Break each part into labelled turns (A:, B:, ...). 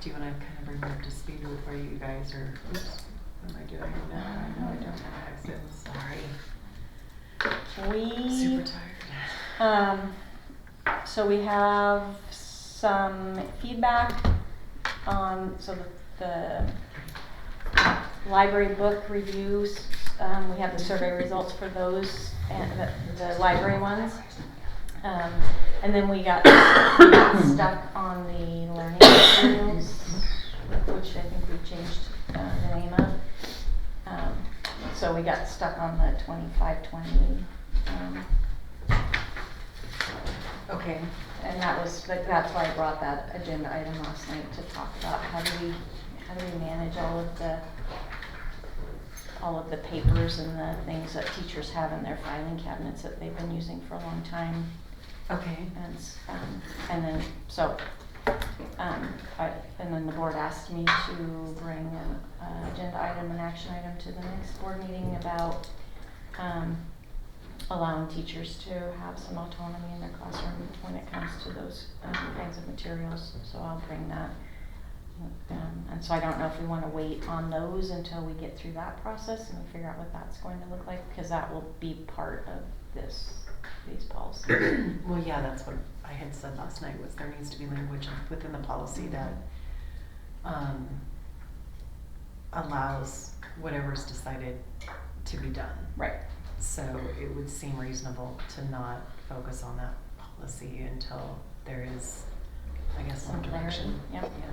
A: Do you want to kind of bring me up to speed with where you guys are? Oops, what am I doing now? I know I don't have exit. Sorry. Super tired.
B: So we have some feedback on the library book reviews. We have the survey results for those and the library ones. And then we got stuck on the learning materials, which I think we changed the name of. So we got stuck on the 25-20.
A: Okay.
B: And that's why I brought that agenda item last night to talk about how do we manage all of the papers and the things that teachers have in their filing cabinets that they've been using for a long time.
A: Okay.
B: And then the board asked me to bring an agenda item, an action item to the next board meeting about allowing teachers to have some autonomy in their classroom when it comes to those kinds of materials. So I'll bring that. And so I don't know if we want to wait on those until we get through that process and figure out what that's going to look like, because that will be part of these policies.
A: Well, yeah, that's what I had said last night, was there needs to be language within the policy that allows whatever's decided to be done.
B: Right.
A: So it would seem reasonable to not focus on that policy until there is, I guess, some direction.
B: Yep.
A: Yeah.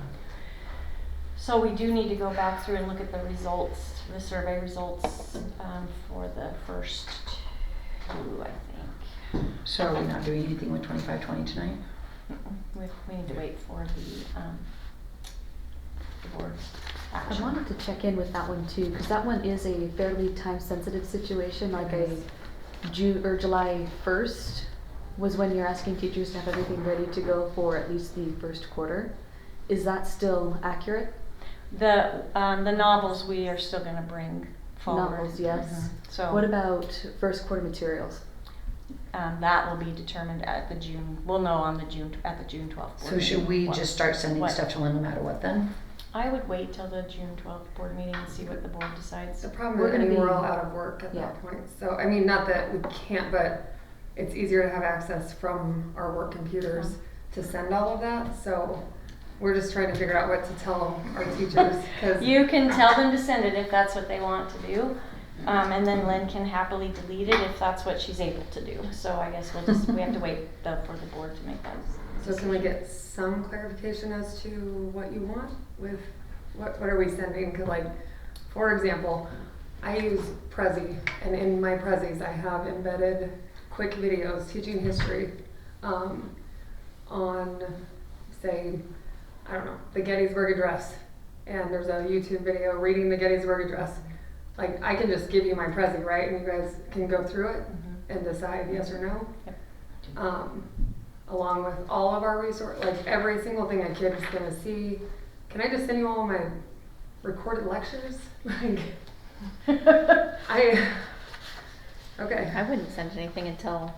B: So we do need to go back through and look at the results, the survey results for the first two, I think.
C: So are we not doing anything with 25-20 tonight?
B: We need to wait for the board's action.
D: I wanted to check in with that one too, because that one is a fairly time-sensitive situation. Like July 1st was when you're asking teachers to have everything ready to go for at least the first quarter. Is that still accurate?
B: The novels we are still going to bring forward.
D: Novels, yes.
B: Mm-hmm. So
D: what about first quarter materials?
B: That will be determined at the June. We'll know on at the June 12th board
C: So should we
B: meeting
C: just start sending
B: what?
C: stuff to Lynn no matter what then?
B: I would wait till the June 12th board meeting and see what the board decides.
E: The problem
D: We're
E: is,
D: gonna be-
E: we're all out of work at that point. So, I mean, not that we can't, but it's easier to have access from our work computers to send all of that. So we're just trying to figure out what to tell our teachers. Cause
B: You can tell them to send it if that's what they want to do. And then Lynn can happily delete it if that's what she's able to do. So I guess we have to wait though for the board to make that
E: So can we get some clarification as to what you want with, what are we sending? Cause like, for example, I use Prezi, and in my Prezis I have embedded quick videos teaching history on, say, I don't know, the Gettysburg Address. And there's a YouTube video reading the Gettysburg Address. Like, I can just give you my Prezi, right? And you guys can go through it and decide yes or no.
B: Yep.
E: Along with all of our resources, like every single thing a kid is going to see. Can I just send you all my recorded lectures? Like, okay.
F: I wouldn't send anything until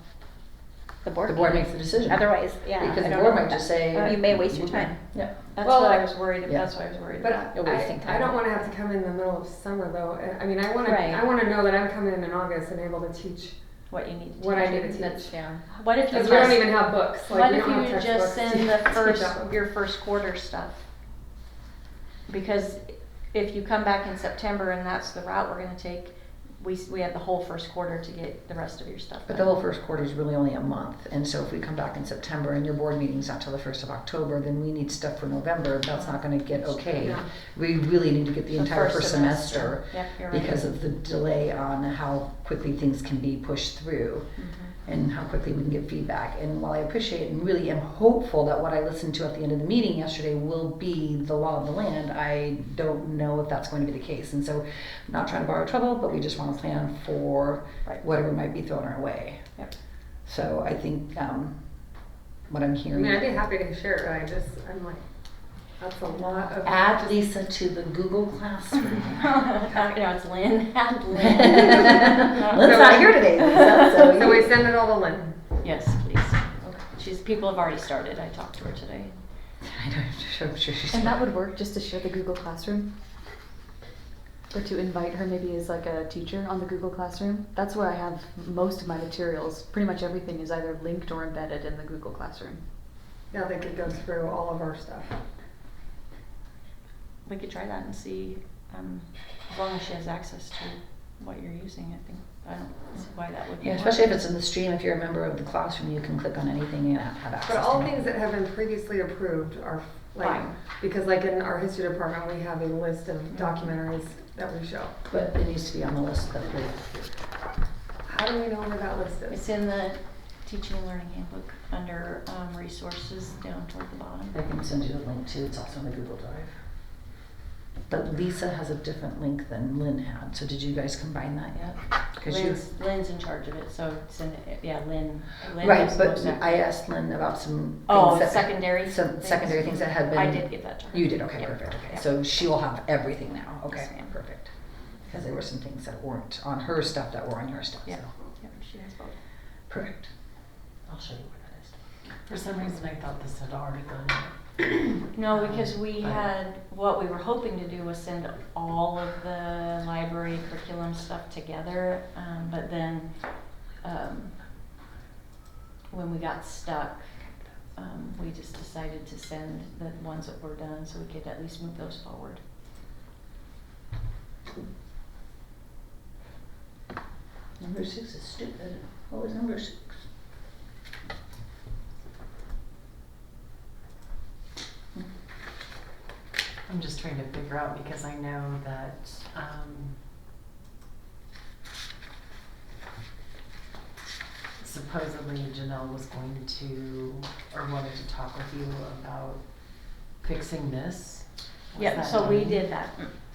F: the board.
C: The board
F: meeting.
C: makes the decision.
F: Otherwise, yeah.
C: Because
F: I
C: the
F: don't
C: board
F: know
C: might
F: about
C: just
F: that.
C: say.
F: You may waste your time.
C: Yeah.
B: That's
E: Well,
B: what I was worried about.
C: yeah.
B: That's what I was worried
E: But
B: about.
F: You're wasting time.
E: I don't want to have to come in the middle of summer though. I mean, I want
F: Right.
E: to know that I'm coming in August and able to teach
B: What you need to
E: what I
B: teach.
E: need to teach.
F: That's, yeah.
B: What if you
E: Because we don't
B: just-
E: even have books. Like,
B: What
E: we
B: if
E: don't
B: you
E: have
B: just
E: textbooks
B: send
E: to
B: the
E: teach that one.
B: your first quarter stuff? Because if you come back in September and that's the route we're going to take, we have the whole first quarter to get the rest of your stuff
C: But
B: done.
C: the whole first quarter is really only a month, and so if we come back in September and your board meeting's not till the 1st of October, then we need stuff for November. That's not going to get okayed.
E: Yeah.
C: We really need to get the entire first semester
B: Yep, you're right.
C: because of the delay on how quickly things can be pushed through and how quickly we can get feedback. And while I appreciate and really am hopeful that what I listened to at the end of the meeting yesterday will be the law of the land, I don't know if that's going to be the case. And so I'm not trying to borrow trouble, but we just want to plan for
B: Right.
C: whatever might be thrown our way.
B: Yep.
C: So I think what I'm
E: I
C: hearing.
E: mean, I'd be happy to share it. I'm like, that's a lot of.
C: Add Lisa to the Google Classroom.
B: It's Lynn. Add Lynn.
C: Lynn's not here today, Lisa.
E: So we send it all to Lynn.
B: Yes, please. Okay. People have already started. I talked to her today.
C: I know, I'm sure she's.
D: And that would work, just to share the Google Classroom? Or to invite her maybe as like a teacher on the Google Classroom? That's where I have most of my materials. Pretty much everything is either linked or embedded in the Google Classroom.
E: Yeah, they could go through all of our stuff.
F: We could try that and see, as long as she has access to what you're using, I think. I don't see why that would be.
C: Yeah, especially if it's in the stream, if you're a member of the classroom, you can click on anything and have access
E: But all
C: to it.
E: things that have been previously approved are like,
F: Fine.
E: because like in our history department, we have a list of documentaries that we show.
C: But it needs to be on the list that we,
E: How do we know where that list
F: It's
E: is?
F: in the teaching and learning handbook under resources down toward the bottom.
C: I can send you the link too, it's also on the Google Drive. But Lisa has a different link than Lynn had, so did you guys combine that yet? 'Cause you-
F: Lynn's in charge of it, so send it, yeah, Lynn
C: Right,
F: knows
C: but
F: most of
C: I
F: it.
C: asked Lynn about some
F: Oh,
C: things that.
F: secondary
C: Some
F: things?
C: secondary things that had been.
F: I did give that to her.
C: You did, okay,
F: Yep.
C: perfect, okay,
F: Yep.
C: so she will have everything now, okay,
F: Yes, ma'am.
C: perfect. Because there were some things that weren't on her stuff that were on your stuff, so,
F: Yeah, yep, she has both.
C: perfect. I'll show you where that is.
A: For some reason, I thought this had already gone out.
F: No, because we
A: Right.
F: had, what we were hoping to do was send all of the library curriculum stuff together, but then, when we got stuck, we just decided to send the ones that were done so we could at least move those forward.
C: Number 6 is stupid. What was number 6?
A: I'm just trying to figure out because I know that, supposedly Janelle was going to, or wanted to talk with you about fixing this. Was
F: Yeah,
A: that
F: so we
A: done?
F: did that.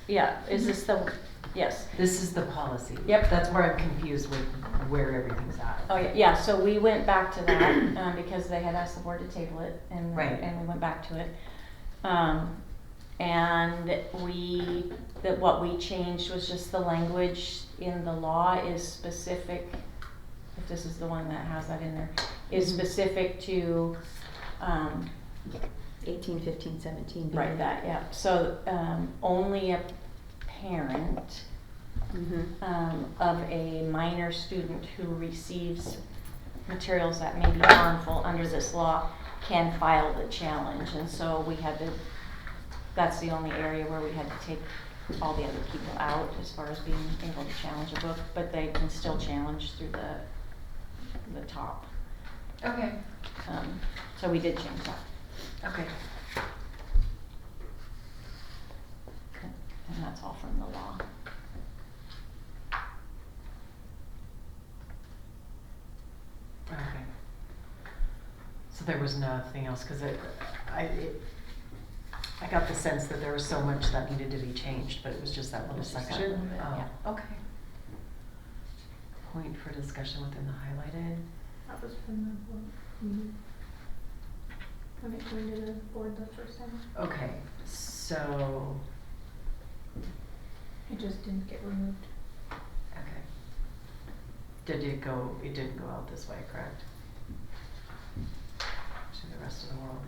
F: Yeah, is this the, yes.
A: This is the policy.
F: Yep.
A: That's where I'm confused with where everything's at.
F: Oh, yeah, yeah, so we went back to that, because they had asked the board to table it, and,
A: Right.
F: and we went back to it. And what we changed was just the language in the law is specific, if this is the one that has that in there, is specific to,
D: 18, 15, 17.
F: right, that, yeah. So, only a parent of a minor student who receives materials that may be harmful under this law can file the challenge. And so we had to, that's the only area where we had to take all the other people out as far as being able to challenge a book, but they can still challenge through the top.
A: Okay.
F: So we did change that.
A: Okay.
F: And that's all from the law.
A: Okay. So there was nothing else, cause I got the sense that there was so much that needed to be changed, but it was just that little
F: It was just that
A: section.
F: little bit,
A: Oh,
F: yeah.
A: okay. Point for discussion within the highlighted.
G: That was from the board meeting. When it went to the board the first time.
A: Okay, so,
G: It just didn't get removed.
A: okay. It didn't go out this way, correct? To the rest of the world.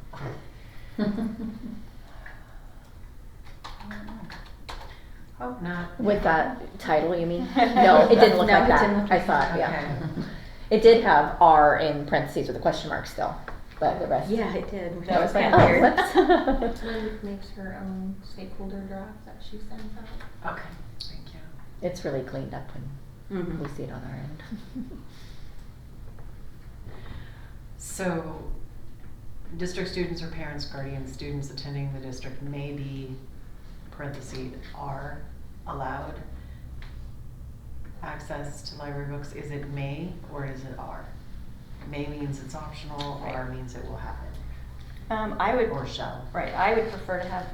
A: Hope not.
H: With that title, you mean? No, it didn't look
B: No,
H: like
B: it
H: that.
B: didn't look
H: I
B: like
H: thought,
A: that.
H: yeah.
A: Okay.
H: It did have R in parentheses with a question mark still, but the rest.
B: Yeah, it did.
H: That was like,
F: kinda
H: oh,
F: weird.
H: whoops.
G: Lynn makes her own stakeholder draft that she sends out.
A: Okay, thank you.
H: It's really cleaned up when
B: Mhm.
H: we see it on our end.
A: So, district students or parents, guardians, students attending the district may be, parentheses, are allowed access to library books. Is it may or is it are? May means it's optional,
F: Right.
A: are means it will happen,
F: I would.
A: or shall.
F: Right, I would prefer to have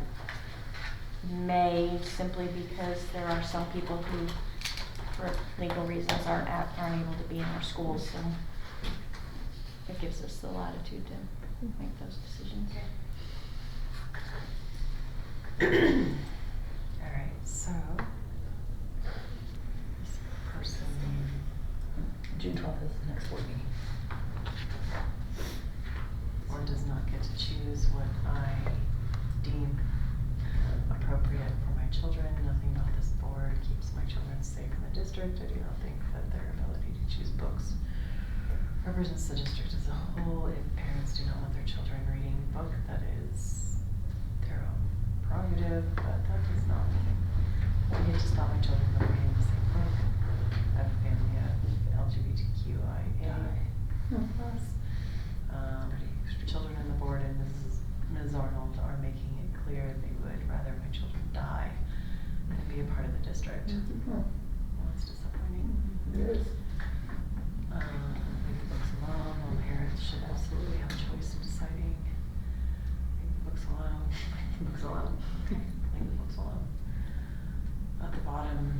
F: may simply because there are some people who, for legal reasons, aren't able to be in our schools, so it gives us the latitude to make those decisions.
A: Alright, so, this person,
C: June 12th is the next board meeting.
A: or does not get to choose what I children. Nothing about this board keeps my children safe in the district. I do not think that their ability to choose books represents the district as a whole. If parents do not want their children reading a book, that is their own prerogative, but that does not mean I get to stop my children from reading the same book. I have a family of LGBTQIA plus. Children on the board and Ms. Arnold are making it clear they would rather my children die than be a part of the district. Well, it's disappointing.
C: It is.
A: Leave the books alone. All parents should absolutely have a choice in deciding. Leave the books alone. Leave the books alone. Leave the books alone. At the bottom,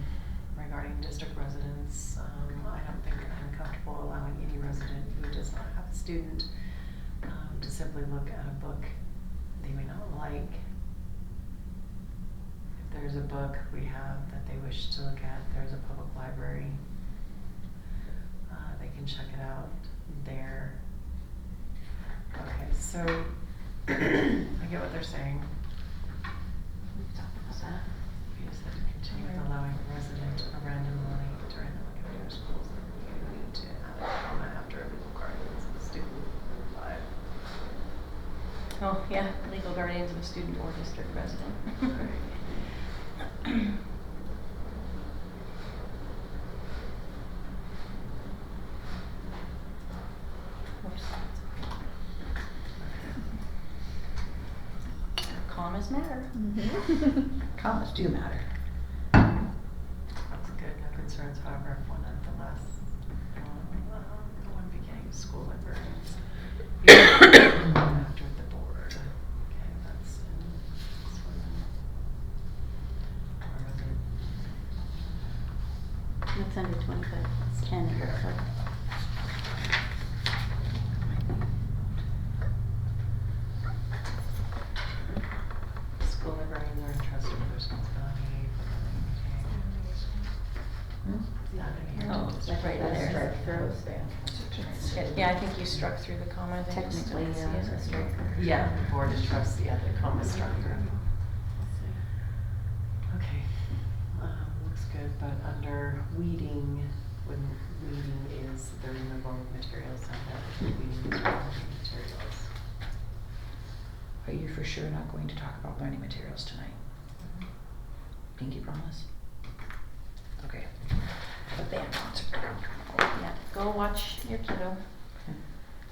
A: regarding district residents, I don't think I'm comfortable allowing any resident who does not have a student to simply look at a book they may not like. If there's a book we have that they wish to look at, there's a public library. They can check it out there. Okay, so I get what they're saying. You said to continue with allowing a resident randomly during the academic schools, then we need to have a comment after legal guardians of the student.
F: Oh, yeah, legal guardians of a student or district resident. Whoops. Commas matter.
C: Commas do matter.
A: That's good, no concerns, however, if one of the last, the one beginning of school librarians. After the board. Okay, that's in this one. Or other.
B: It's under 25, it's 10 in there, so.
A: School librarians are entrusted with responsibility for not in here.
F: Oh,
A: District
F: right
A: residents.
F: there.
C: Strike
F: Yeah, I think you struck through the comma. Then
B: Technically,
F: you still
B: yeah,
F: see it.
B: that's right.
A: Yeah, the board is trustee, yeah, the comma structure. Okay, looks good, but under weeding, when weeding is the removal of materials, and that weeding is removing materials.
C: Are you for sure not going to talk about learning materials tonight? Pinky promise? Okay. But then not.
F: Yeah, go watch your kiddo.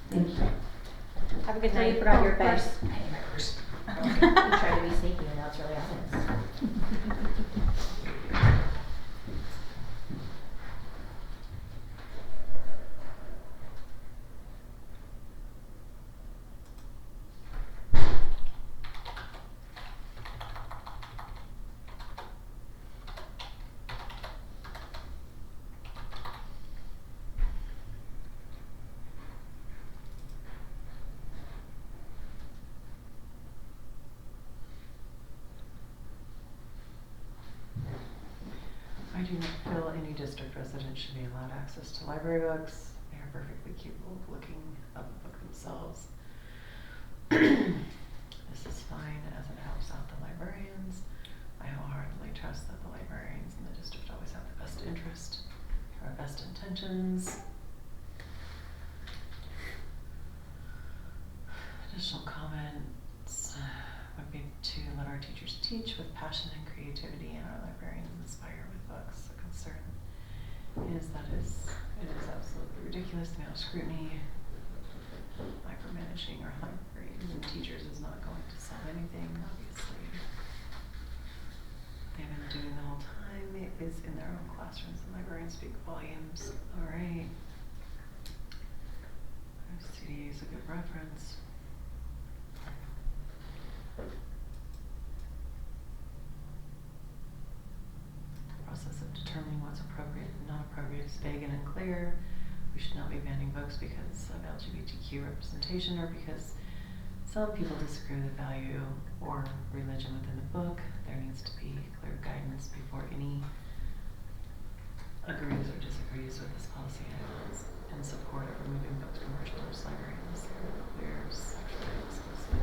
C: Thank you.
F: Have a good
B: Now
F: night.
B: you forgot your
F: Oh,
B: bag.
F: purse.
C: Hey, my purse.
B: You try to be sneaky and now it's really obvious.
A: I do not feel any district resident should be allowed access to library books. They are perfectly capable of looking up a book themselves. This is fine as it helps out the librarians. I wholeheartedly trust that the librarians in the district always have the best interest or best intentions. Additional comments would be to let our teachers teach with passion and creativity and our librarians inspire with books. The concern is that it is absolutely ridiculous the amount of scrutiny. Micromanaging our librarians and teachers is not going to solve anything, obviously. They've been doing the whole time. It is in their own classrooms. The librarians speak volumes. Alright. CDA is a good reference. The process of determining what's appropriate and not appropriate is vague and unclear. We should not be banning books because of LGBTQ representation or because some people disagree with the value or religion within the book. There needs to be clear guidance before any agrees or disagrees with this policy and is in support of removing books from our children's library unless they are clear, sexually explicit.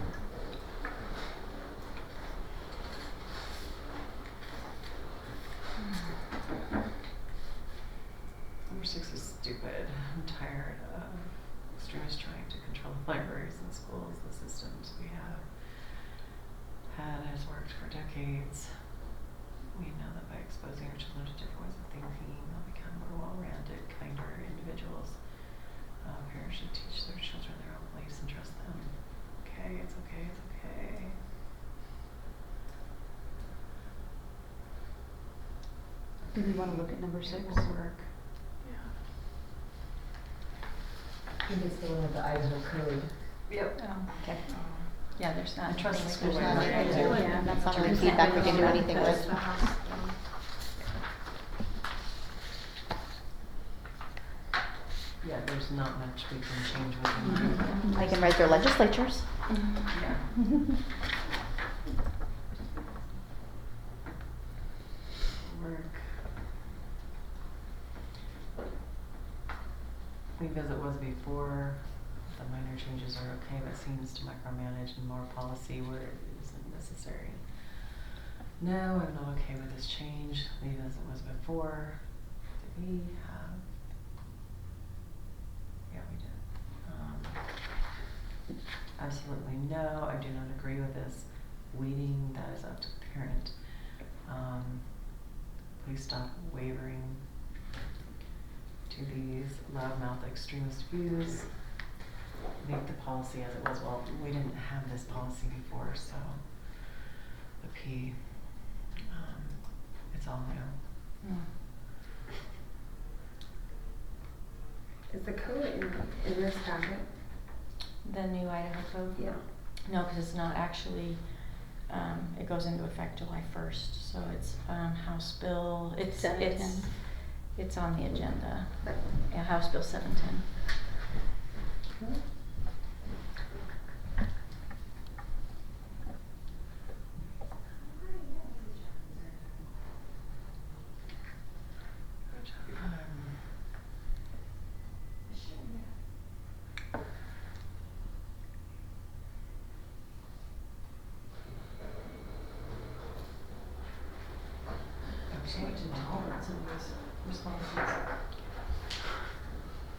A: worked for decades. We know that by exposing our children to different ways of thinking, they'll become more well-rounded, kinder individuals. Parents should teach their children their own beliefs and trust them. Okay, it's okay, it's okay.
D: Do we wanna look at number 6?
A: Work.
C: I think it's the one with the Idaho code.
A: Yep.
H: Okay.
F: Yeah, there's not.
A: I trust the
F: there's
A: school
F: not
A: board.
F: anything there.
H: Yeah, that's not really feedback we can do anything with.
A: Yeah, there's not much we can change with them.
H: I can write their legislatures.
A: Yeah. Work. Leave as it was before. The minor changes are okay, but seems to micromanage and more policy where it isn't necessary. No, I'm not okay with this change. Leave as it was before. Did we have? Yeah, we did. Absolutely no, I do not agree with this. Weeding, that is up to the parent. Please stop wavering to these loudmouth extremist views. Make the policy as it was. Well, we didn't have this policy before, so the P, it's all new.
E: Is the code in this packet?
F: The new Idaho code?
E: Yeah.
F: No, because it's not actually, it goes into effect July 1st, so it's, House Bill, it's
D: 710.
F: it's on the agenda. Yeah, House Bill 710.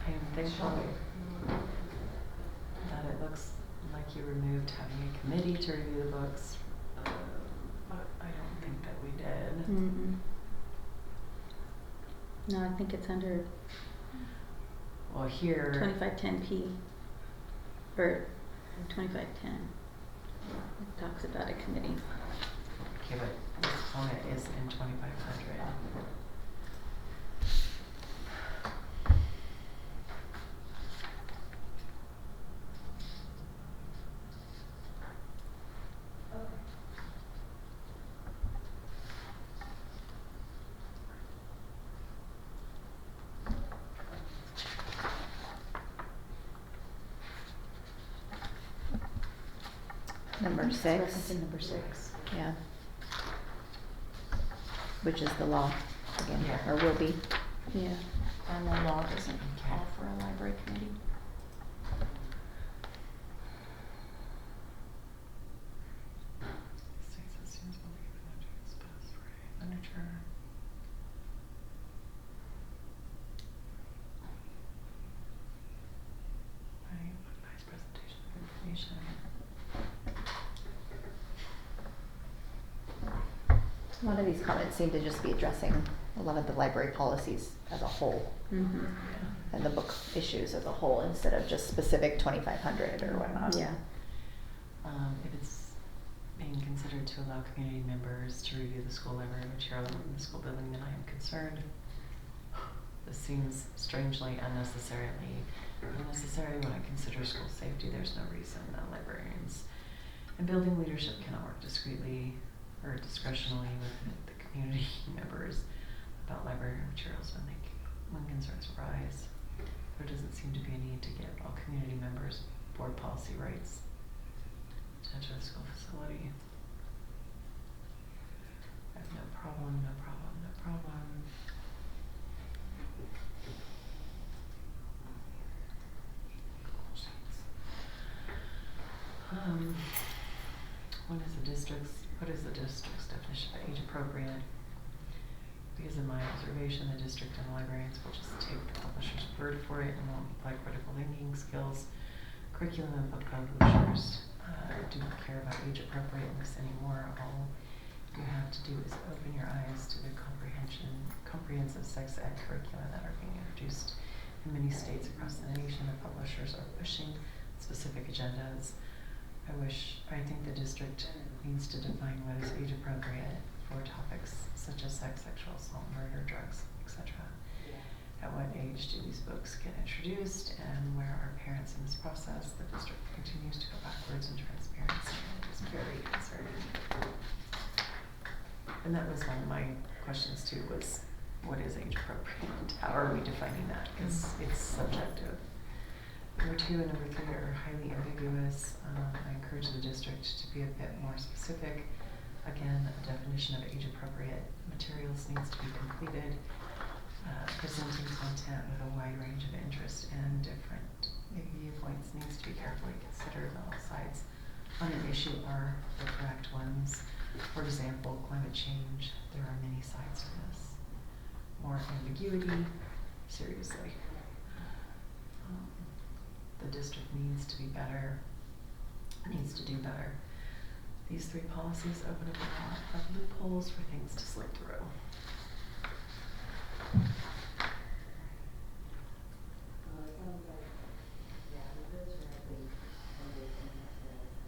A: I am thankful that it looks like you removed having a committee to review the books, but I don't think that we did.
D: Mm-mm. No, I think it's under
A: Well, here,
D: 2510P, or 2510. It talks about a committee.
A: okay, but this component is in 2500.
H: Number
D: It's
H: 6.
D: referencing number 6.
H: Yeah. Which is the law again,
A: Yeah.
H: or will be.
D: Yeah.
F: And the law doesn't
A: Okay.
F: call for a library committee.
A: States that students will be given to exposed for literature. Right, nice presentation of information.
H: A lot of these comments seem to just be addressing a lot of the library policies as a whole
D: Mm-hmm.
A: Yeah.
H: and the book issues as a whole instead of just specific 2500 or whatnot.
D: Yeah.
A: If it's being considered to allow community members to review the school library material in the school building, then I am concerned. This seems strangely unnecessary when I consider school safety. There's no reason that librarians and building leadership cannot work discreetly or discretionally with the community members about library materials when concerns arise. There doesn't seem to be a need to give all community members board policy rights to enter the school facility. I have no problem. What is the district's definition of age appropriate? Because in my observation, the district and the librarians will just take the publisher's word for it and won't apply critical thinking skills, curriculum, and book publishers. don't care about age appropriateness anymore. All you have to do is open your eyes to the comprehensive sex ed curricula that are being introduced in many states across the nation. The publishers are pushing specific agendas. I think the district needs to define what is age appropriate for topics such as sex, sexual assault, murder, drugs, etc. At what age do these books get introduced, and where are parents in this process? The district continues to go backwards in transparency, and it is very concerning. And that was one of my questions too, was what is age appropriate? How are we defining that? Because it's subjective. Number 2 and number 3 are highly ambiguous. I encourage the district to be a bit more specific. Again, a definition of age appropriate materials needs to be completed. Presenting content with a wide range of interest and different viewpoints needs to be carefully considered. All sides on an issue are the correct ones. For example, climate change, there are many sides to this. More ambiguity, seriously. The district needs to be better, needs to do better. These 3 policies open up a lot of loopholes for things to slip through.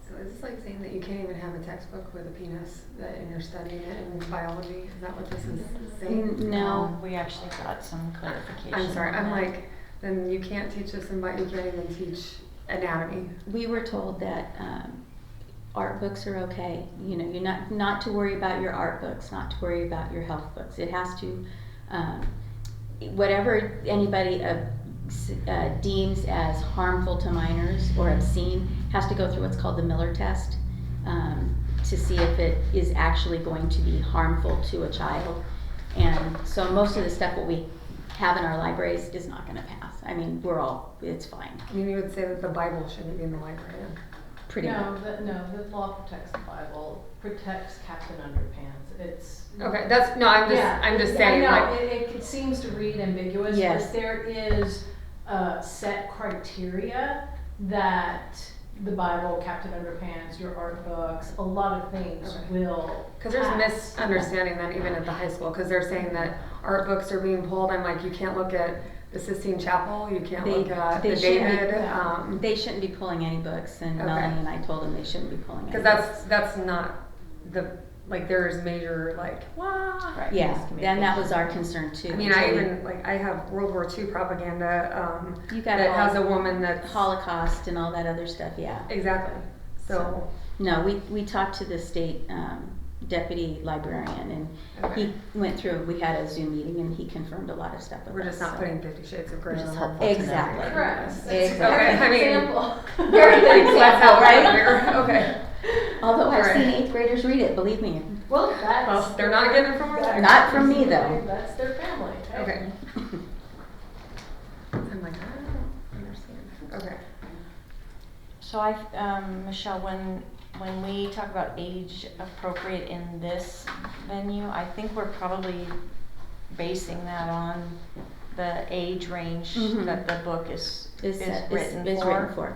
E: So is this like saying that you can't even have a textbook with a penis that and you're studying it in biology? Is that what this is saying?
B: No.
F: We actually got some clarification.
E: I'm sorry,
F: on
E: I'm
F: that.
E: like, then you can't teach this in you can't even teach anatomy.
B: We were told that art books are okay. You know, you're not to worry about your art books, not to worry about your health books. It has to, whatever anybody deems as harmful to minors or obscene has to go through what's called the Miller test to see if it is actually going to be harmful to a child. And so most of the stuff that we have in our libraries is not going to pass. I mean, it's fine.
E: I mean, you would say that the Bible shouldn't be in the library.
B: Pretty much.
G: The law protects the Bible, protects Captain Underpants. It's
E: Okay, I'm just saying,
G: I know,
E: like,
G: it seems to read ambiguous,
B: Yes.
G: but there is set criteria that the Bible, Captain Underpants, your art books, a lot of things
E: Okay.
G: will
E: because there's
G: pass.
E: misunderstanding then even at the high school, because they're saying that art books are being pulled. I'm like, you can't look at the Sistine Chapel, you can't
B: They-
E: look at
B: they
E: the
B: shouldn't be-
E: David.
B: They shouldn't be pulling any books, and
E: Okay.
B: Melanie and I told them they shouldn't be pulling any
E: Because
B: books.
E: that's not like there's major like
H: Right,
B: Yeah,
H: miscommunication.
B: and that was our concern too.
E: I mean, I have World War II propaganda
B: You got
E: that
B: all
E: has a woman that's
B: Holocaust and all that other stuff, yeah.
E: exactly. So
B: No, we talked to the state deputy librarian, and
E: Okay.
B: he went through, we had a Zoom meeting, and he confirmed a lot of stuff with
E: we're
B: us.
E: just not
B: so.
E: putting 50 Shades of Grey
H: Which is
E: on
H: helpful
E: our-
H: to know.
B: Exactly.
G: Correct.
B: Exactly.
E: Okay, I mean-
G: Example.
B: Very good
E: Let's
B: example,
E: have
B: right?
E: that here. Okay.
B: Although I've
E: Right.
B: seen 8th graders read it, believe me.
G: Well, that's.
E: Well, they're not getting it from our library.
B: Not from me, though.
G: That's their family. Right?
E: Okay. I'm like, I don't understand. Okay.
F: So Michelle, when we talk about age appropriate in this venue, I think we're probably basing that on the age range
B: Mhm.
F: that the book is written
B: is
F: for.
B: written for.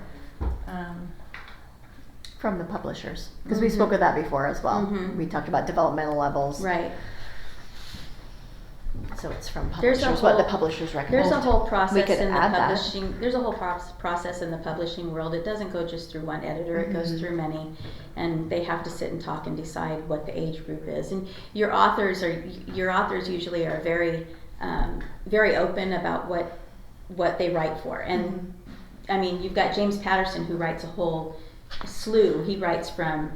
H: From the publishers, because we spoke of that before as well.
B: Mhm.
H: We talked about developmental levels.
B: Right.
H: So it's from
B: There's a
H: publishers, what the
B: whole-
H: publishers recommend.
B: There's a whole
H: We
B: process
H: could
B: in the
H: add that.
B: publishing. There's a whole process in the publishing world. It doesn't go just through one editor. It goes
H: Mhm.
B: through many, and they have to sit and talk and decide what the age group is. And your authors usually are very very open about what they write for. And I mean, you've got James Patterson, who writes a whole slew. He writes from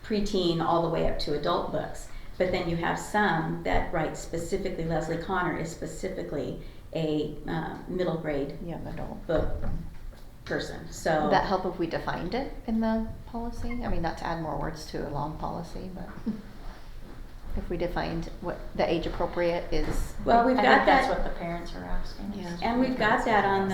B: preteen all the way up to adult books. But then you have some that write specifically. Leslie Connor is specifically a middle grade
H: Young adult.
B: book person. So
H: Would that help if we defined it in the policy? I mean, not to add more words to a long policy, but If we defined what the age appropriate is.
F: Well, we've
B: I
F: got
B: think that's
F: that.
B: what the parents are asking.
H: Yeah.
F: And we've got that on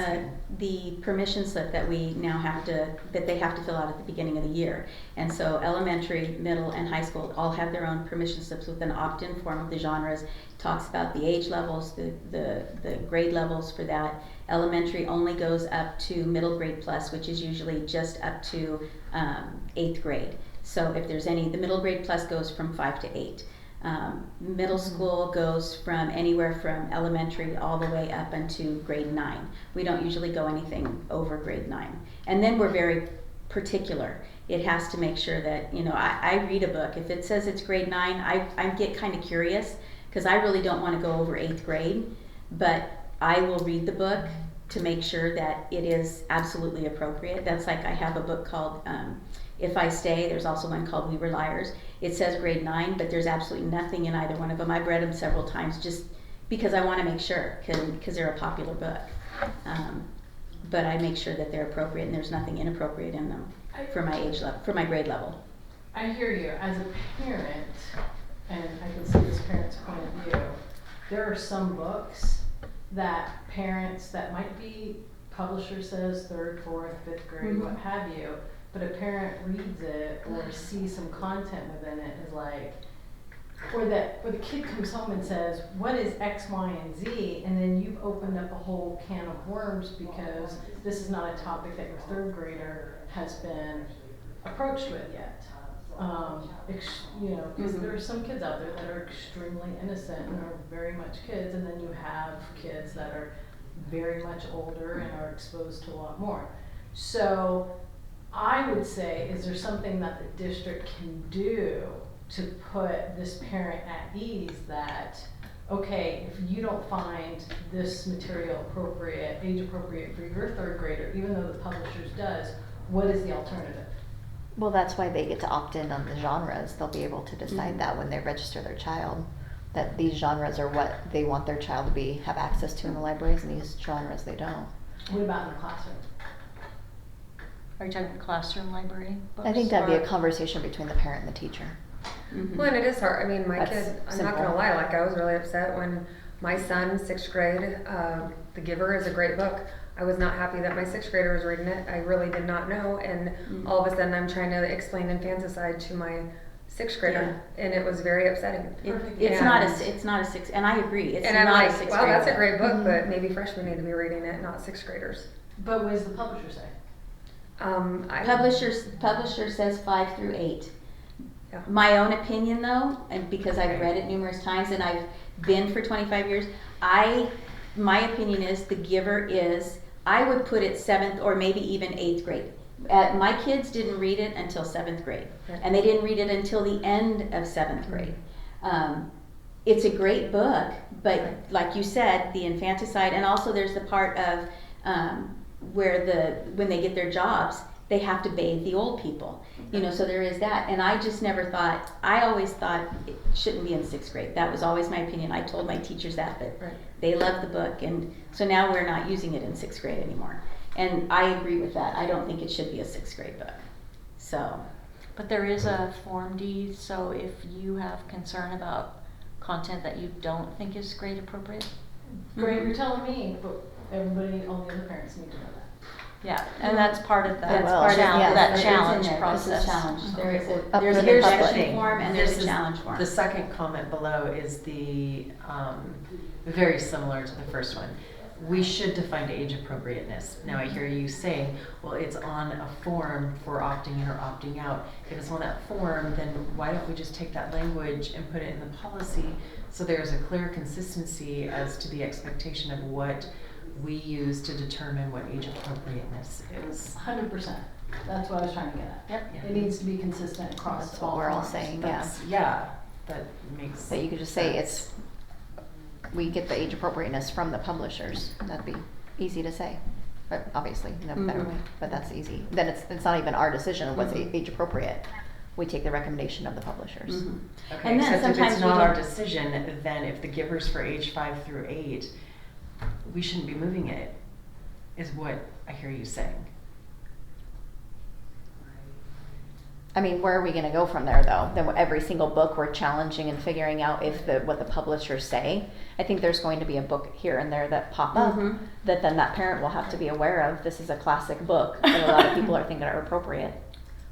F: the permission slip that we now have to, that they have to fill out at the beginning of the year. And so elementary, middle, and high school all have their own permission slips with an opt-in form of the genres. Talks about the age levels, the grade levels for that. Elementary only goes up to middle grade plus, which is usually just up to 8th grade. So if there's any, the middle grade plus goes from 5 to 8. Middle school goes from anywhere from elementary all the way up into grade 9. We don't usually go anything over grade 9. And then we're very particular. It has to make sure that, you know, I read a book. If it says it's grade 9, I get kind of curious because I really don't want to go over 8th grade, but I will read the book to make sure that it is absolutely appropriate. That's like I have a book called If I Stay. There's also one called We Were Liars. It says grade 9, but there's absolutely nothing in either one of them. I've read them several times just because I want to make sure, because they're a popular book. But I make sure that they're appropriate and there's nothing inappropriate in them for my age level, for my grade level.
G: I hear you. As a parent, and I can see this parent's point of view, there are some books that parents, that might be, publisher says 3rd, 4th, 5th grade, what have you, but a parent reads it or sees some content within it is like, or the kid comes home and says, what is X, Y, and Z? And then you've opened up a whole can of worms because this is not a topic that your 3rd grader has been approached with yet. You know, because there are some kids out there that are extremely innocent and are very much kids, and then you have kids that are very much older and are exposed to a lot more. So I would say, is there something that the district can do to put this parent at ease that, okay, if you don't find this material appropriate, age appropriate for your 3rd grader, even though the publishers does, what is the alternative?
H: Well, that's why they get to opt in on the genres. They'll be able to decide that when they register their child, that these genres are what they want their child to be, have access to in the libraries, and these genres they don't.
G: What about in the classroom?
B: Are you talking classroom library books?
H: I think that'd be
B: or-
H: a conversation between the parent and the teacher.
E: Well, and it is hard. I mean, my
H: That's
E: kid, I'm
H: simple.
E: not gonna lie, like I was really upset when my son, 6th grade, The Giver is a great book. I was not happy that my 6th grader was reading it. I really did not know, and all of a sudden I'm trying to explain infanticide to my 6th grader, and it was very upsetting.
F: It's not a 6, and I agree, it's
E: And I'm
F: not a
E: like,
F: 6th
E: wow,
F: grade
E: that's a
F: book.
E: great book, but maybe freshmen need to be reading it, not 6th graders.
G: But what does the publisher say?
F: Publisher says 5 through 8.
E: Yeah.
F: My own opinion though, and because I've read it numerous times and I've been for 25 years, my opinion is The Giver is, I would put it 7th or maybe even 8th grade. My kids didn't read it until 7th grade, and they didn't read it until the end of 7th grade. It's a great book, but like you said, the infanticide, and also there's the part of where when they get their jobs, they have to bathe the old people. You know, so there is that. And I just never thought, I always thought it shouldn't be in 6th grade. That was always my opinion. I told my teachers that, but they loved the book. And so now we're not using it in 6th grade anymore. And I agree with that. I don't think it should be a 6th grade book. So.
B: But there is a Form D, so if you have concern about content that you don't think is grade appropriate.
G: Great, you're telling me, but everybody, all the other parents need to know that.
B: Yeah, and that's part of
F: That's
B: that
F: part of
B: challenge,
F: that
B: that challenge
F: This
B: process.
F: is challenge. There's
H: Up
F: a
H: for the
F: rejection
H: public.
F: form and there's
A: This
F: a
A: is-
F: challenge form.
A: The second comment below is the, very similar to the first one. We should define age appropriateness. Now I hear you saying, well, it's on a form for opting in or opting out. If it's on that form, then why don't we just take that language and put it in the policy so there's a clear consistency as to the expectation of what we use to determine what age appropriateness is.
G: 100%. That's what I was trying to get at.
B: Yep.
A: Yeah.
G: It needs to be consistent across
H: That's what
G: all
H: we're all
G: forms.
H: saying, yeah.
A: That's, yeah, that makes
H: But you could just say
A: sense.
H: we get the age appropriateness from the publishers. That'd be easy to say. But obviously, no better way, but that's easy. Then it's not even our decision of what's age appropriate. We take the recommendation of the publishers.
A: Okay,
F: And then
A: except if
F: sometimes
A: it's
F: we
A: not our
F: don't-
A: decision, then if the giver's for age 5 through 8, we shouldn't be moving it, is what I hear you saying.
H: I mean, where are we gonna go from there, though? Then every single book we're challenging and figuring out if what the publishers say. I think there's going to be a book here and there that pop up
B: Mhm.
H: that then that parent will have to be aware of. This is a classic book that a lot of people are thinking are appropriate.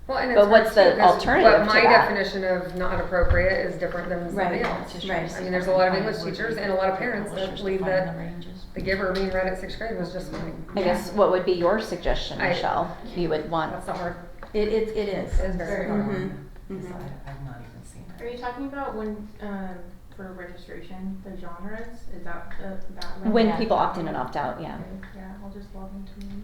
E: Well, and
H: But
E: it's
H: what's
E: hard
H: the
E: too, 'cause
H: alternative
E: what
H: to
E: my
H: that?
E: definition of not appropriate is different than somebody
B: Right,
E: else.
B: right.
E: I mean, there's a lot of English teachers and a lot of parents that
F: Publishers
E: believe
F: define
E: that
F: the ranges.
E: the Giver being read at 6th grade was just fine.
H: I guess what would be your suggestion,
E: I-
H: Michelle? You would want.
E: That's the hard.
B: It is.
E: It's very hard.
B: Mhm.
A: Because
B: Mhm.
A: I've not even seen it.
I: Are you talking about when, for registration, the genres? Is that that one?
H: When
F: Yeah.
H: people opt in and opt out, yeah.
I: Okay, yeah, I'll just log into me.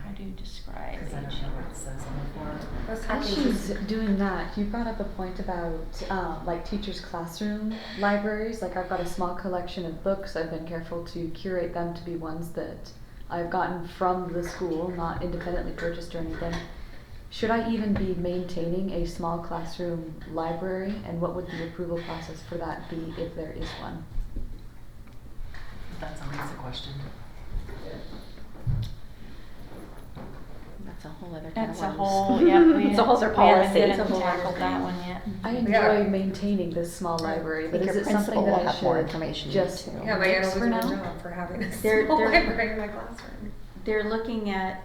F: How do you describe
A: Because I don't
F: age?
A: know what it says on the form.
E: That's
D: As
E: talking
D: she's
E: to-
D: doing that, you brought up a point about like teachers' classroom libraries. Like I've got a small collection of books. I've been careful to curate them to be ones that I've gotten from the school, not independently purchased or anything. Should I even be maintaining a small classroom library, and what would the approval process for that be if there is one?
A: That's always a question.
H: That's a whole other kind
F: That's
H: of
F: a
H: worms.
F: whole, yeah.
H: It's a whole other
F: We
H: policy.
F: haven't tackled that one yet.
D: I enjoy
E: Yeah.
D: maintaining this small library,
H: I
D: but
H: think
D: is
H: your
D: it something
H: principal
D: that
H: will
D: I
H: have more
D: should
H: information
D: just
H: too.
E: Yeah, my
D: mix
E: aunt
D: for
E: was a
D: now?
E: good job for having a
B: They're-
E: small
B: they're-
E: library in my classroom.
B: They're looking at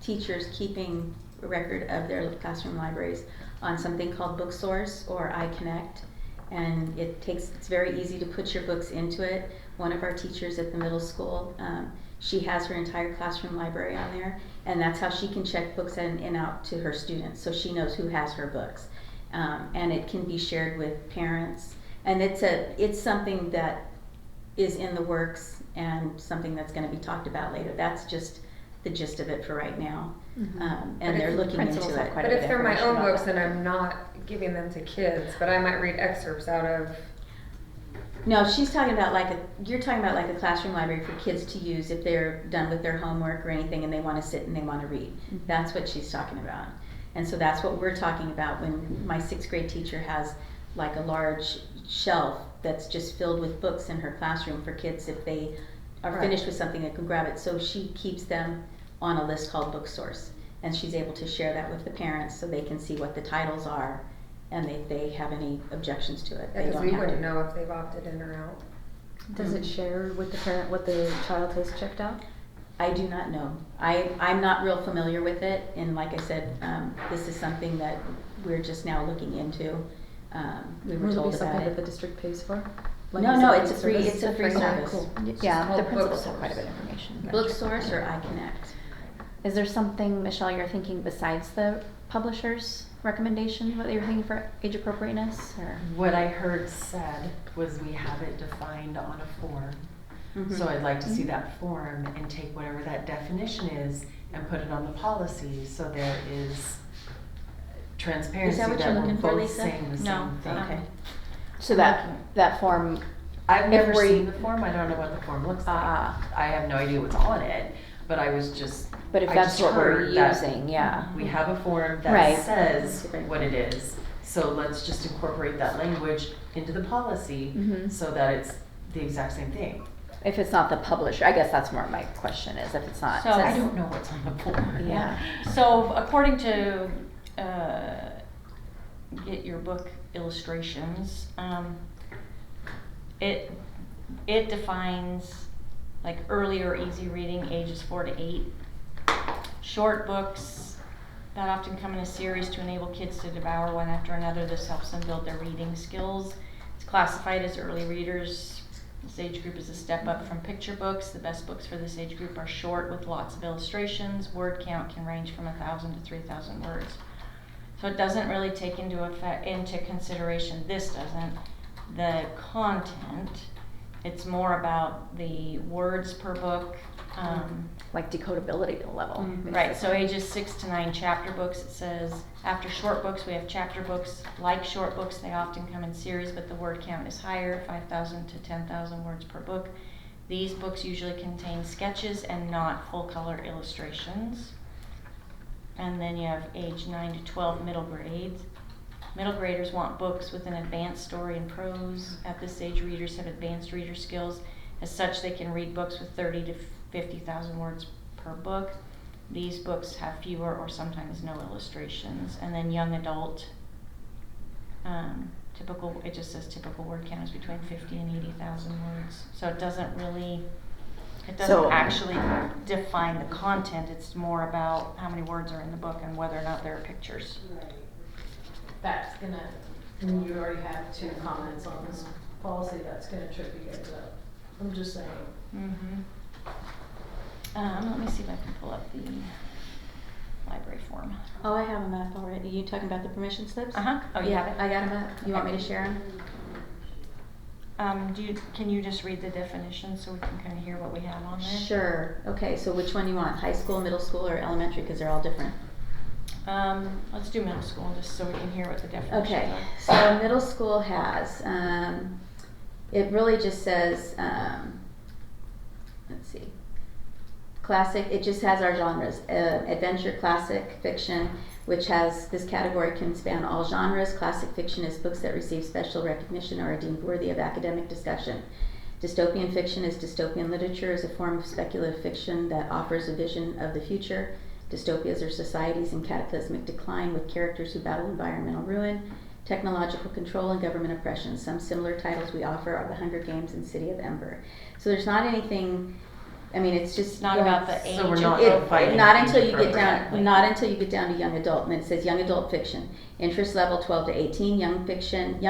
B: teachers keeping a record of their classroom libraries on something called BookSource or iConnect. And it's very easy to put your books into it. One of our teachers at the middle school, she has her entire classroom library on there, and that's how she can check books in and out to her students, so she knows who has her books. And it can be shared with parents, and it's something that is in the works and something that's going to be talked about later. That's just the gist of it for right now. And they're looking
H: Principals
B: into
H: have
B: it.
H: quite a
E: But
H: bit
E: if
H: of
E: they're my
H: information
E: own
H: about
E: books,
H: that.
E: then I'm not giving them to kids, but I might read excerpts out of.
B: No, she's talking about you're talking about like a classroom library for kids to use if they're done with their homework or anything and they want to sit and they want to read. That's what she's talking about. And so that's what we're talking about when my 6th grade teacher has like a large shelf that's just filled with books in her classroom for kids if they are
E: Right.
B: finished with something they can grab it. So she keeps them on a list called BookSource, and she's able to share that with the parents so they can see what the titles are and if they have any objections to it.
E: Yeah,
B: They
E: because
B: don't
E: we
B: have
E: wouldn't
B: to.
E: know if they've opted in or out.
D: Does it share with the parent what the child has checked out?
B: I do not know. I'm not real familiar with it, and like I said, this is something that we're just now looking into. We were
D: Will it
B: told
D: be
B: about
D: something that the
B: it.
D: district pays for? Like
B: No,
D: is
B: no,
D: it
B: it's a free,
D: service?
B: it's a free
D: Okay,
B: service.
D: cool.
H: Yeah,
E: called
H: the principals have
E: BookSource.
H: quite a bit of information.
B: BookSource or iConnect.
H: Is there something, Michelle, you're thinking besides the publisher's recommendation, what you're thinking for age appropriateness, or?
A: What I heard said was we have it defined on a form. So I'd like to see that form and take whatever that definition is and put it on the policy so there is transparency
B: what you're
A: that we're
B: looking for,
A: both
B: Lisa?
A: saying the
F: No,
A: same thing.
B: Okay.
H: So that form,
A: I've never
H: Every-
A: seen the form, I don't know what the form looks like.
H: Ah.
A: I have no idea what's on it, but I was just,
H: but if
A: I
H: that's
A: just
H: what we're
A: heard that
H: using, yeah.
A: we have a form
H: Right.
A: that says
B: That's great.
A: what it is. So let's just incorporate that language into the policy
H: Mhm.
A: so that it's the exact same thing.
H: If it's not the publisher, I guess that's more my question is if it's not.
F: So-
A: I don't know what's on the form.
H: Yeah.
F: So according to Get Your Book Illustrations, it defines like early or easy reading, ages 4 to 8. Short books that often come in a series to enable kids to devour one after another. This helps them build their reading skills. It's classified as early readers. This age group is a step up from picture books. The best books for this age group are short with lots of illustrations. Word count can range from 1,000 to 3,000 words. So it doesn't really take into consideration, this doesn't, the content. It's more about the words per book.
H: Like decodability level.
F: Right, so ages 6 to 9 chapter books, it says. After short books, we have chapter books. Like short books, they often come in series, but the word count is higher, 5,000 to 10,000 words per book. These books usually contain sketches and not full color illustrations. And then you have age 9 to 12 middle grades. Middle graders want books with an advanced story and prose. At this age, readers have advanced reader skills. As such, they can read books with 30 to 50,000 words per book. these books have fewer or sometimes no illustrations. And then young adult, typical, it just says typical word count is between 50 and 80,000 words. So it doesn't really, it doesn't
H: So-
F: actually define the content. It's more about how many words are in the book and whether or not there are pictures.
G: That's gonna, when you already have 2 comments on this policy, that's gonna trip you guys up. I'm just saying.
F: Mm-hmm. Let me see if I can pull up the library form.
B: Oh, I have them up already. You talking about the permission slips?
F: Uh-huh. Oh, you have it?
B: I got them up. You want me to share them?
F: Can you just read the definition so we can kind of hear what we have on there?
B: Sure. Okay, so which one you want? High school, middle school, or elementary? Because they're all different.
F: Let's do middle school just so we can hear what the definitions
B: Okay,
F: are.
B: so middle school has, it really just says, let's see, classic, it just has our genres, adventure, classic, fiction, which has, this category can span all genres. Classic fiction is books that receive special recognition or are deemed worthy of academic discussion. Dystopian fiction is dystopian literature as a form of speculative fiction that offers a vision of the future. Dystopias are societies in cataclysmic decline with characters who battle environmental ruin, technological control, and government oppression. Some similar titles we offer are The Hunger Games and City of Ember. So there's not anything, I mean, it's just
F: It's not
B: going-
F: about the age.
A: So we're not
F: of-
A: defining
B: not until
A: age
B: you get down,
A: appropriately.
B: not until you get down to young adult, and then it says young adult fiction. Interest level 12 to 18. Young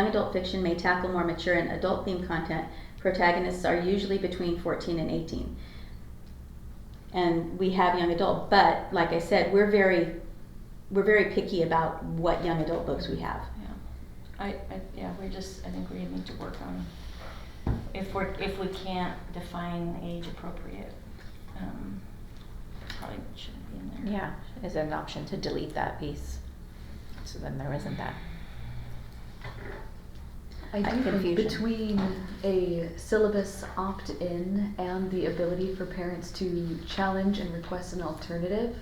B: adult fiction may tackle more mature and adult themed content. Protagonists are usually between 14 and 18. And we have young adult, but like I said, we're very picky about what young adult books we have.
F: I think we need to work on, if we can't define age appropriate, probably shouldn't be in there.
H: Yeah, is there an option to delete that piece? So then there isn't that.
D: I do think
H: Confusion.
D: between a syllabus opt-in and the ability for parents to challenge and request an alternative,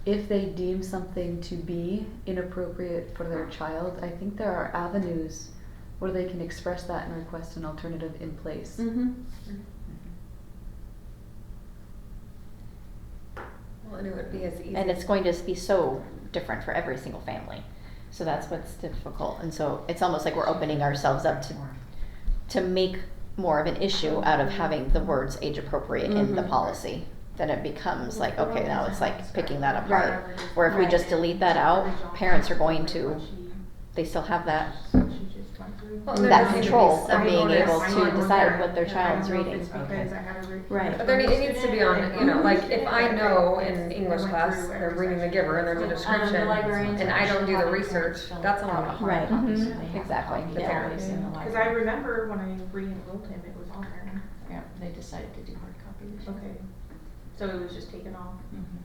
D: if they deem something to be inappropriate for their child, I think there are avenues where they can express that and request an alternative in place.
B: Mm-hmm.
E: Well, and it would be as easy.
H: And it's going to be so different for every single family. So that's what's difficult. And so it's almost like we're opening ourselves up to make more of an issue out of having the words age appropriate in the
B: Mhm.
H: policy. Then it becomes like, okay, now it's like picking that apart.
B: Right.
H: Where if we
B: Right.
H: just delete that out, parents are going to, they still have that
E: Well, and there
H: that
E: doesn't need to be
H: control of
E: some
H: being
E: onus
H: able
E: on
H: to
E: one
H: decide
E: parent.
H: what their child's reading.
I: It's because I had a
B: Right.
E: But there it needs to be on, you know, like if I know in English class they're reading The Giver and there's a description and I don't do the research, that's on me.
B: Right.
H: Exactly.
E: The parent.
I: Because I remember when I re-enrolled him, it was on there.
F: Yeah, they decided to do hard copy this year.
I: Okay. So it was just taken off.
F: Mhm.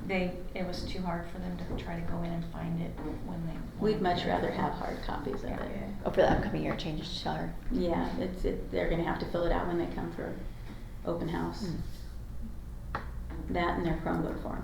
F: It was too hard for them to try to go in and find it when they.
B: We'd much rather have hard copies of
F: Yeah.
B: it.
H: Oh, for the upcoming year changes to our.
B: Yeah, they're gonna have to fill it out when they come for open house. That and their Chromebook form.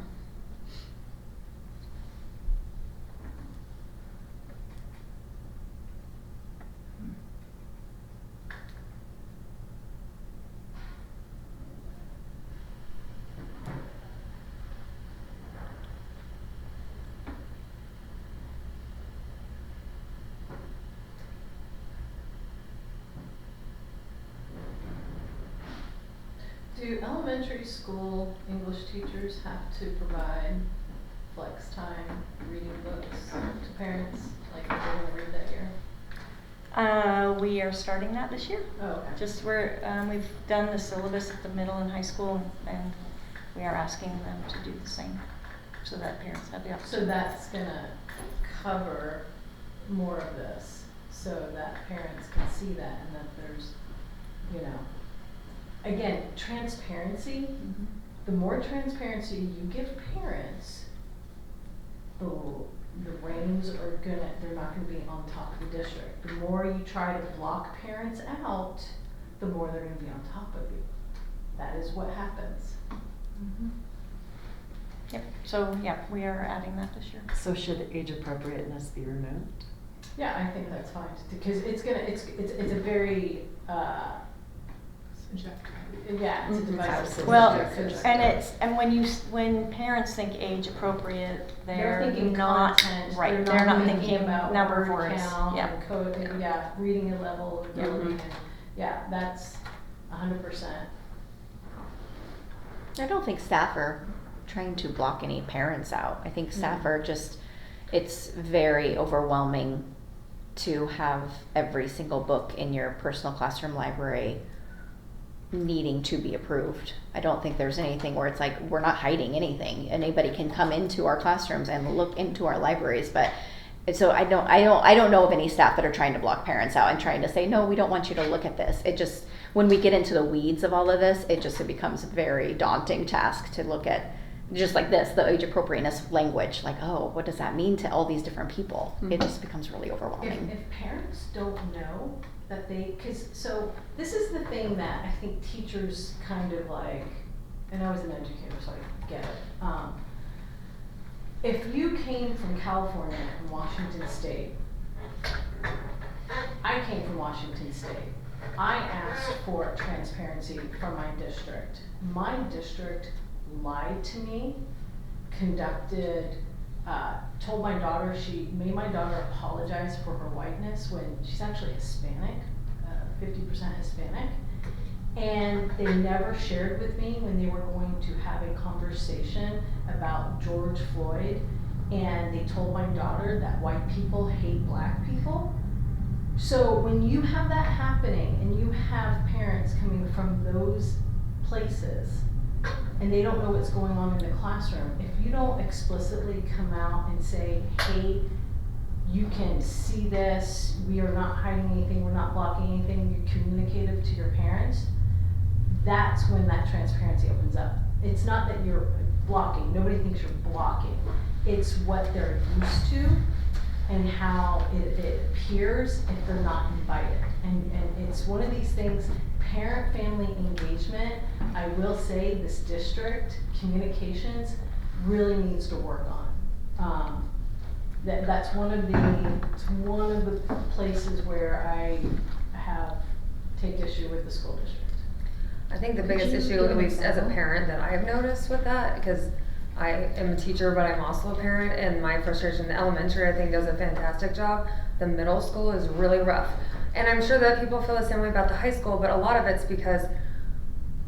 G: Do elementary school English teachers have to provide flex time reading books to parents, like if they're gonna read that year?
F: We are starting that this year.
G: Oh, okay.
F: Just we've done the syllabus at the middle and high school, and we are asking them to do the same, so that parents have the
G: So
F: opportunity.
G: that's gonna cover more of this, so that parents can see that and that there's, you know, again, transparency.
F: Mhm.
G: The more transparency you give parents, the reins are they're not gonna be on top of the district. The more you try to block parents out, the more they're gonna be on top of you. That is what happens.
F: Mhm. Yep, so, yeah, we are adding that this year.
A: So should age appropriateness be removed?
G: Yeah, I think that's fine, because it's a very, Yeah, it's a divisive.
C: Absolutely.
F: Well,
C: Subjective.
F: and when parents think age appropriate,
G: They're thinking
F: not,
G: content,
F: right,
G: they're not thinking
F: thinking
G: about
F: number of
G: word
F: words,
G: count
F: yeah.
G: and code, yeah, reading a level of ability,
F: Mhm.
G: and, yeah, that's 100%.
H: I don't think staff are trying to block any parents out. I think staff are just, it's very overwhelming to have every single book in your personal classroom library needing to be approved. I don't think there's anything where it's like, we're not hiding anything. Anybody can come into our classrooms and look into our libraries, but so I don't know of any staff that are trying to block parents out and trying to say, no, we don't want you to look at this. It just, when we get into the weeds of all of this, it becomes a very daunting task to look at, just like this, the age appropriateness language, like, oh, what does that mean to all these different people? It just becomes really overwhelming.
G: If parents don't know that so this is the thing that I think teachers kind of like, and I was an educator, so I get it. If you came from California and Washington State, I came from Washington State. I asked for transparency from my district. My district lied to me, told my daughter, she made my daughter apologize for her whiteness when she's actually Hispanic, 50% Hispanic. And they never shared with me when they were going to have a conversation about George Floyd, and they told my daughter that white people hate black people. So when you have that happening and you have parents coming from those places and they don't know what's going on in the classroom, if you don't explicitly come out and say, hey, you can see this, we are not hiding anything, we're not blocking anything, you're communicative to your parents, that's when that transparency opens up. It's not that you're blocking, nobody thinks you're blocking. It's what they're used to and how it appears if they're not invited. And it's one of these things, parent-family engagement, I will say this district, communications, really needs to work on. That's one of the places where I take issue with the school district.
E: I think the biggest issue, at least as a parent, that I've noticed with that, because I am a teacher, but I'm also a parent, and my frustration, the elementary, I think, does a fantastic job. The middle school is really rough. And I'm sure that people feel the same way about the high school, but a lot of it's because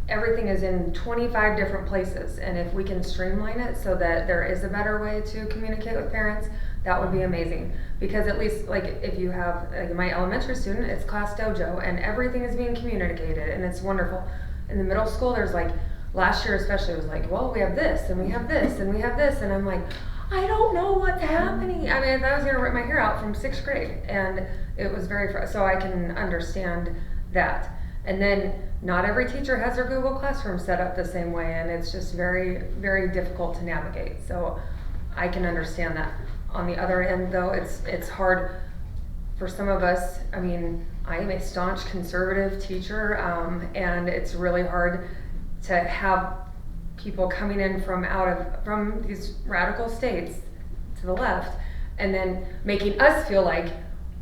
E: everything is in 25 different places. And if we can streamline it so that there is a better way to communicate with parents, that would be amazing. Because at least, like, if you have, like, my elementary student, it's class dojo, and everything is being communicated, and it's wonderful. In the middle school, there's like, last year especially, it was like, well, we have this, and we have this, and we have this, and I'm like, I don't know what's happening. I mean, I was gonna rip my hair out from 6th grade, and it was so I can understand that. And then not every teacher has their Google Classroom set up the same way, and it's just very, very difficult to navigate. So I can understand that. On the other end, though, it's hard for some of us. I mean, I am a staunch conservative teacher, and it's really hard to have people coming in from these radical states to the left, and then making us feel like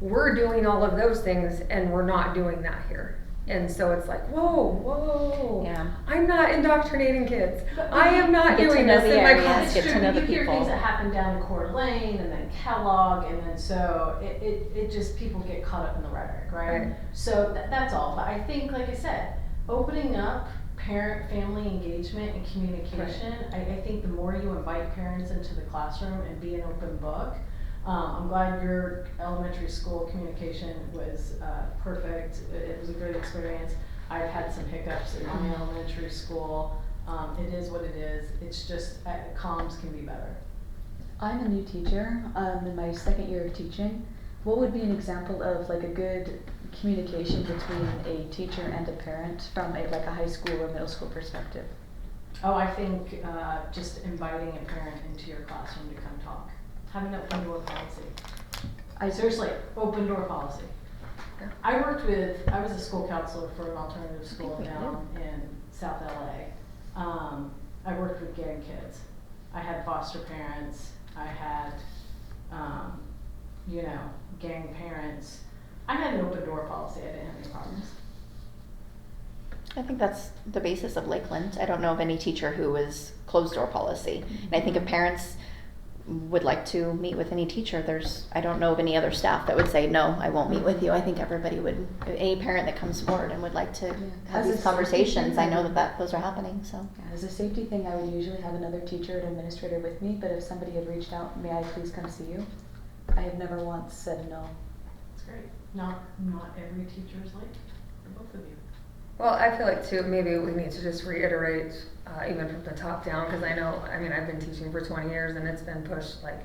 E: we're doing all of those things and we're not doing that here. And so it's like, whoa,
H: Yeah.
E: I'm not indoctrinating kids.
G: But
E: I am not
H: get to
E: doing
H: know
E: this
H: the
E: in my
H: areas,
E: class.
H: get to know the
G: You hear
H: people.
G: things that happen down in Coeur d'Alene and then Kellogg, and then so it just, people get caught up in the rhetoric, right?
E: Right.
G: So that's all. But I think, like I said, opening up parent-family engagement and communication, I think the more you invite parents into the classroom and be an open book. I'm glad your elementary school communication was perfect. It was a great experience. I've had some hiccups in my elementary school. It is what it is. It's just comms can be better.
D: I'm a new teacher, in my 2nd year of teaching. What would be an example of like a good communication between a teacher and a parent from a high school or middle school perspective?
G: Oh, I think just inviting a parent into your classroom to come talk. Have an open door policy. Seriously, open door policy. I was a school counselor for an alternative school down in South LA. I worked with gang kids. I had foster parents. I had, gang parents. I had an open door policy. I didn't have any problems.
H: I think that's the basis of Lakeland. I don't know of any teacher who is closed door policy. And I think if parents would like to meet with any teacher, I don't know of any other staff that would say, no, I won't meet with you. I think everybody would, any parent that comes forward and would like to have
D: As a
H: these conversations,
D: safety
H: I know
D: thing,
H: that those are happening, so.
D: As a safety thing, I would usually have another teacher and administrator with me, but if somebody had reached out, may I please come see you? I have never once said no.
G: It's great. Not every teacher is like for both of you.
E: Well, I feel like too, maybe we need to just reiterate, even from the top down, because I mean, I've been teaching for 20 years and it's been pushed, like,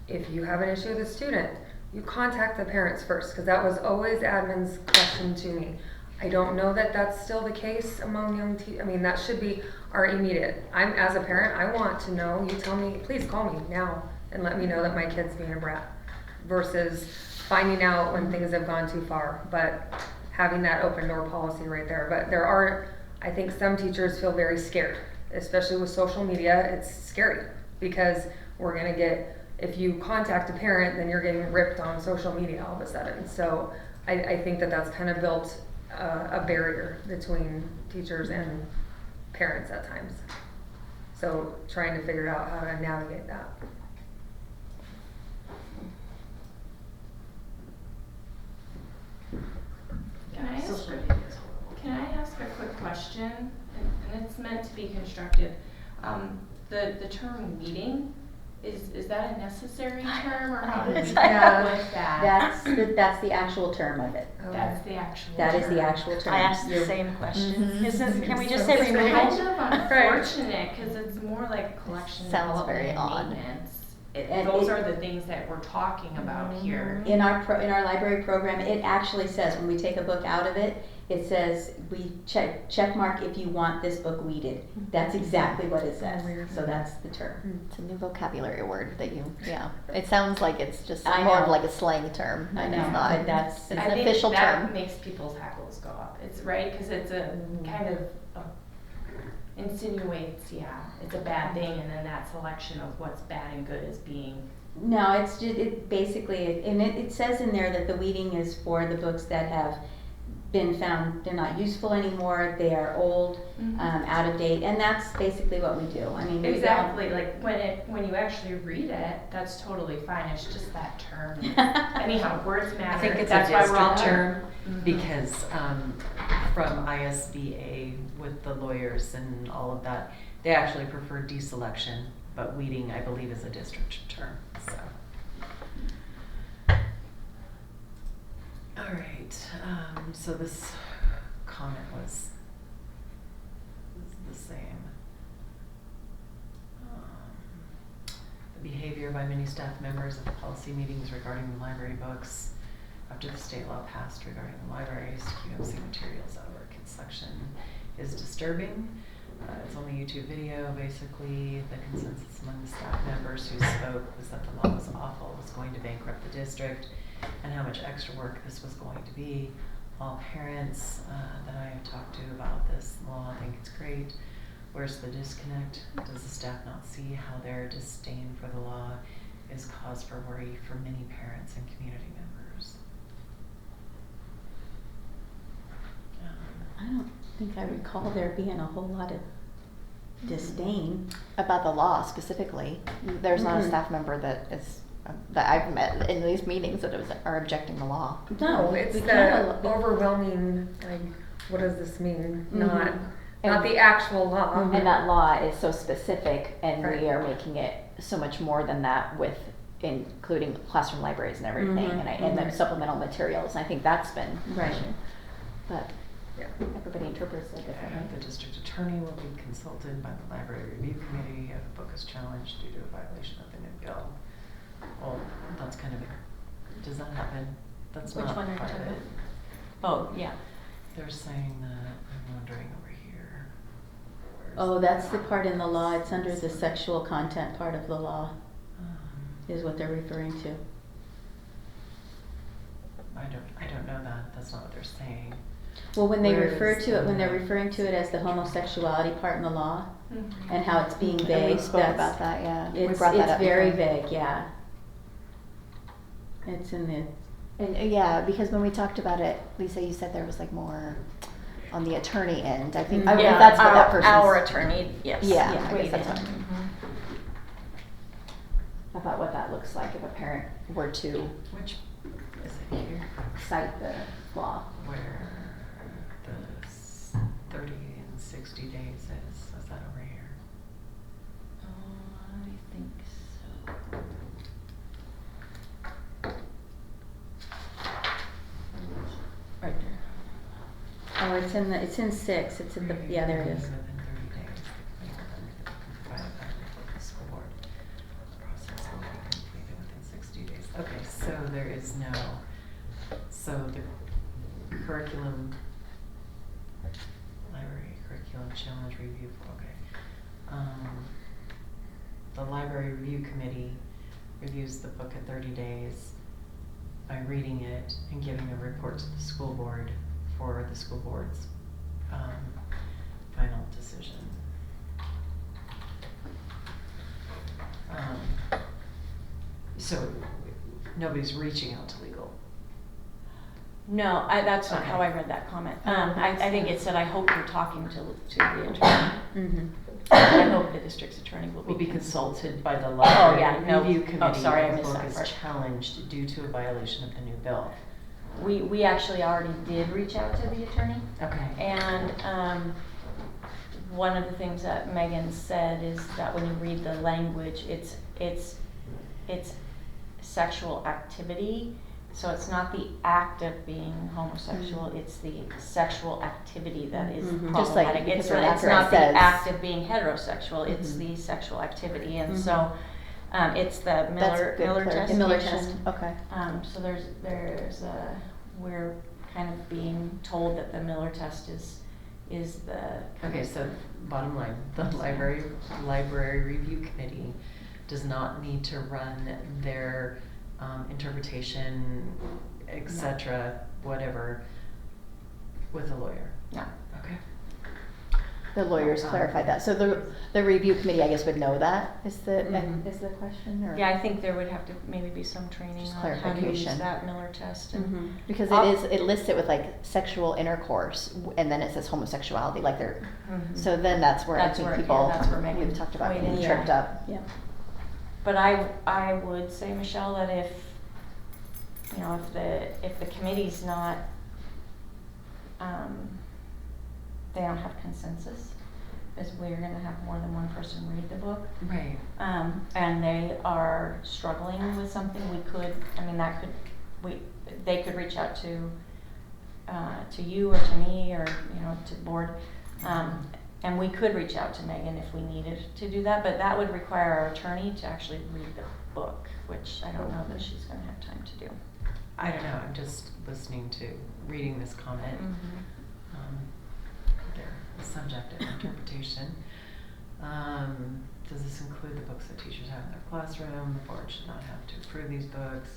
E: if you have an issue with a student, you contact the parents first, because that was always admin's question to me. I don't know that that's still the case among young I mean, that should be our immediate. As a parent, I want to know, you tell me, please call me now and let me know that my kid's being a brat, versus finding out when things have gone too far. But having that open door policy right there. But there are, I think some teachers feel very scared, especially with social media. It's scary because we're gonna get, if you contact a parent, then you're getting ripped on social media all of a sudden. So I think that that's kind of built a barrier between teachers and parents at times. So trying to figure out how to navigate that.
G: Social media is horrible.
I: Can I ask a quick question? And it's meant to be constructive. The term weeding, is that a necessary term, or how do we deal with that?
C: That's the actual term of it.
I: That's the actual
C: That is
I: term.
C: the actual term.
F: I asked the
C: You're-
F: same question.
C: Mhm.
F: Can we just say
I: It's
F: removal?
I: kind of unfortunate, because it's more like collection,
H: Sounds
I: development,
H: very
I: and
H: odd.
I: maintenance.
C: And
I: Those
C: it-
I: are the things that we're talking about here.
C: In our library program, it actually says, when we take a book out of it, it says, we check mark if you want this book weeded. That's exactly what it says. So that's the term.
H: It's a new vocabulary word that it sounds like it's just
C: I
H: more
C: know.
H: of like a slang term.
C: I
H: and
C: know,
H: it's not.
C: but that's-
H: It's
I: I
H: an
I: think
H: official
I: that
H: term.
I: makes people's hackles go up. It's right, because it's a kind of insinuates, it's a bad thing, and then that selection of what's bad and good is being.
C: No, it's just, it basically, and it says in there that the weeding is for the books that have been found, they're not useful anymore, they are old, out of date, and that's basically what we do. I mean, we don't-
I: Exactly, like when you actually read it, that's totally fine. It's just that term. Anyhow, words matter.
J: I think it's
I: That's
J: a
I: why we're all
J: district
I: here.
J: term because from ISBA with the lawyers and all of that, they actually prefer deselection, but weeding, I believe, is a district term, so. All right, so this comment was the same. The behavior by many staff members at the policy meetings regarding the library books after the state law passed regarding the library's QMC materials out of our kids section is disturbing. It's only YouTube video, basically. The consensus among the staff members who spoke was that the law was awful, was going to bankrupt the district, and how much extra work this was going to be. All parents that I have talked to about this law think it's great. Where's the disconnect? Does the staff not see how their disdain for the law is cause for worry for many parents and community members?
C: I don't think I recall there being a whole lot of disdain.
H: About the law specifically, there's not a
C: Mhm.
H: staff member that I've met in these meetings that are objecting the law.
E: No, it's
C: we
E: the
C: can't-
E: overwhelming, like, what does this mean?
C: Mhm.
E: Not the actual law.
H: And that law is so specific, and
E: Right.
H: we are making it so much more than that with including classroom libraries and everything,
C: Mhm,
H: and the
C: mhm.
H: supplemental materials. And I think that's been an
C: Right.
H: issue. But
E: Yeah.
H: everybody interprets it differently.
J: The district attorney will be consulted by the library review committee if a book is challenged due to a violation of the new bill. Well, that's kind of does that happen? That's
F: Which
J: not
F: one are you
J: part of
F: talking
J: it.
F: Oh, yeah.
J: They're saying that, I'm wondering over here. Where's
C: Oh, that's the part in the law, it's under the sexual content part of the law,
J: Um,
C: is what they're referring to.
J: I don't know that, that's not what they're saying.
C: Well, when they
J: Where
C: refer
J: is
C: to it, when they're
J: the-
C: referring to it as the homosexuality part in the law,
I: Mhm.
C: and how it's being
H: And
C: vague,
H: we spoke
C: that's,
H: about that, yeah. We
C: it's,
H: brought that
C: it's
H: up
C: very
H: before.
C: vague, yeah. It's in the,
H: And yeah, because when we talked about it, Lisa, you said there was like more on the attorney end, I think,
B: Yeah,
H: if that's what that person's.
B: our attorney, yes.
H: Yeah, I guess
B: weighed
H: that's
B: in.
H: what-
B: Mhm.
H: About what that looks like if a parent were to
J: Which, is it here?
H: cite the law.
J: Where the 30 and 60 days is that over here?
F: Oh, I think so. Right there.
D: Oh, it's in 6, it's in the, yeah, there it is.
J: Within 30 days, the committee will provide a guidance to the school board. The process will be completed within 60 days. Okay, so there is no, so the curriculum, library curriculum challenge review, okay. The library review committee reviews the book at 30 days by reading it and giving a report to the school board for the school board's final decision. So nobody's reaching out to legal.
F: No, that's not
J: Okay.
F: how I read that comment.
B: Oh,
F: I think it said, I hope you're talking to the attorney.
D: Mm-hmm.
F: I hope the district's attorney will
J: Be
F: be
J: consulted by the
F: yeah,
J: library
F: no.
J: review
F: Oh,
J: committee
F: sorry, I
J: if the
F: missed
J: book
F: that
J: is
F: part.
J: challenged due to a violation of the new bill.
F: We actually already did reach out to the attorney.
J: Okay.
F: And one of the things that Megan said is that when you read the language, it's sexual activity. So it's not the act of being homosexual, it's the sexual activity that is
D: Mhm.
H: Just like-
F: problematic.
H: because
F: It's
H: right
F: not,
H: after it
F: the
H: says-
F: act of being heterosexual, it's
H: Mhm.
F: the sexual activity. And
D: Mhm.
F: so it's the
H: That's
F: Miller
H: good
F: test.
H: clarification.
D: Miller test.
H: Okay.
F: So we're kind of being told that the Miller test is the.
J: Okay, so bottom line, the library review committee does not need to run their interpretation, etc., whatever, with a lawyer.
F: No.
J: Okay.
H: The lawyers clarified that. So the review committee, I guess, would know that is the,
D: Mhm.
H: is the question, or?
F: Yeah, I think there would have to maybe be some training
H: Just
F: on how to use
H: clarification.
F: that Miller test. And
D: Mm-hmm.
H: Because it lists it with like sexual intercourse, and then it says homosexuality, like they're,
F: Mhm.
H: so then that's where I
F: That's
H: think
F: where- yeah,
H: people,
F: that's where Megan
H: we've talked about
F: weighed
H: getting
F: in.
H: tripped
F: Yeah.
H: up.
D: Yeah.
F: But I would say, Michelle, that if the committee's not, they don't have consensus, because we're gonna have more than one person read the book.
J: Right.
F: And they are struggling with something, they could reach out to you or to me or, to the board. And we could reach out to Megan if we needed to do that, but that would require our attorney to actually read the book, which I don't know that she's gonna have time to do.
J: I don't know, I'm just reading this comment. Their subjective interpretation. Does this include the books that teachers have in their classroom? The board should not have to approve these books.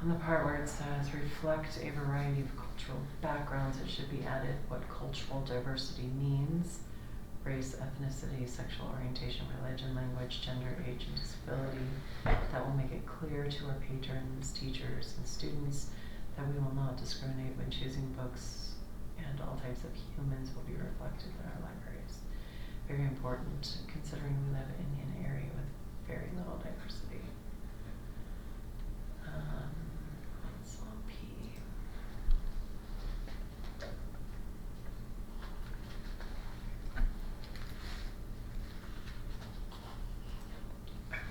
J: On the part where it says reflect a variety of cultural backgrounds, it should be added what cultural diversity means. Race, ethnicity, sexual orientation, religion, language, gender, age, and disability. That will make it clear to our patrons, teachers, and students that we will not discriminate when choosing books, and all types of humans will be reflected in our libraries. Very important, considering we live in an area with very little diversity. What's on P?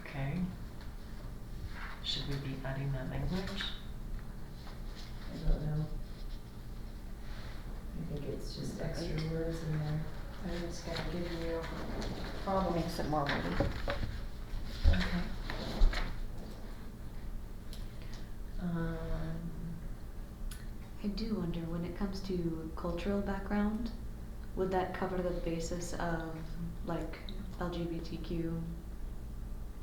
J: Okay. Should we be adding that language?
A: I don't know. I think it's just extra words in there.
G: And it's gonna give you problem.
H: Makes it more wordy.
J: Okay.
D: I do wonder, when it comes to cultural background, would that cover the basis of like LGBTQ?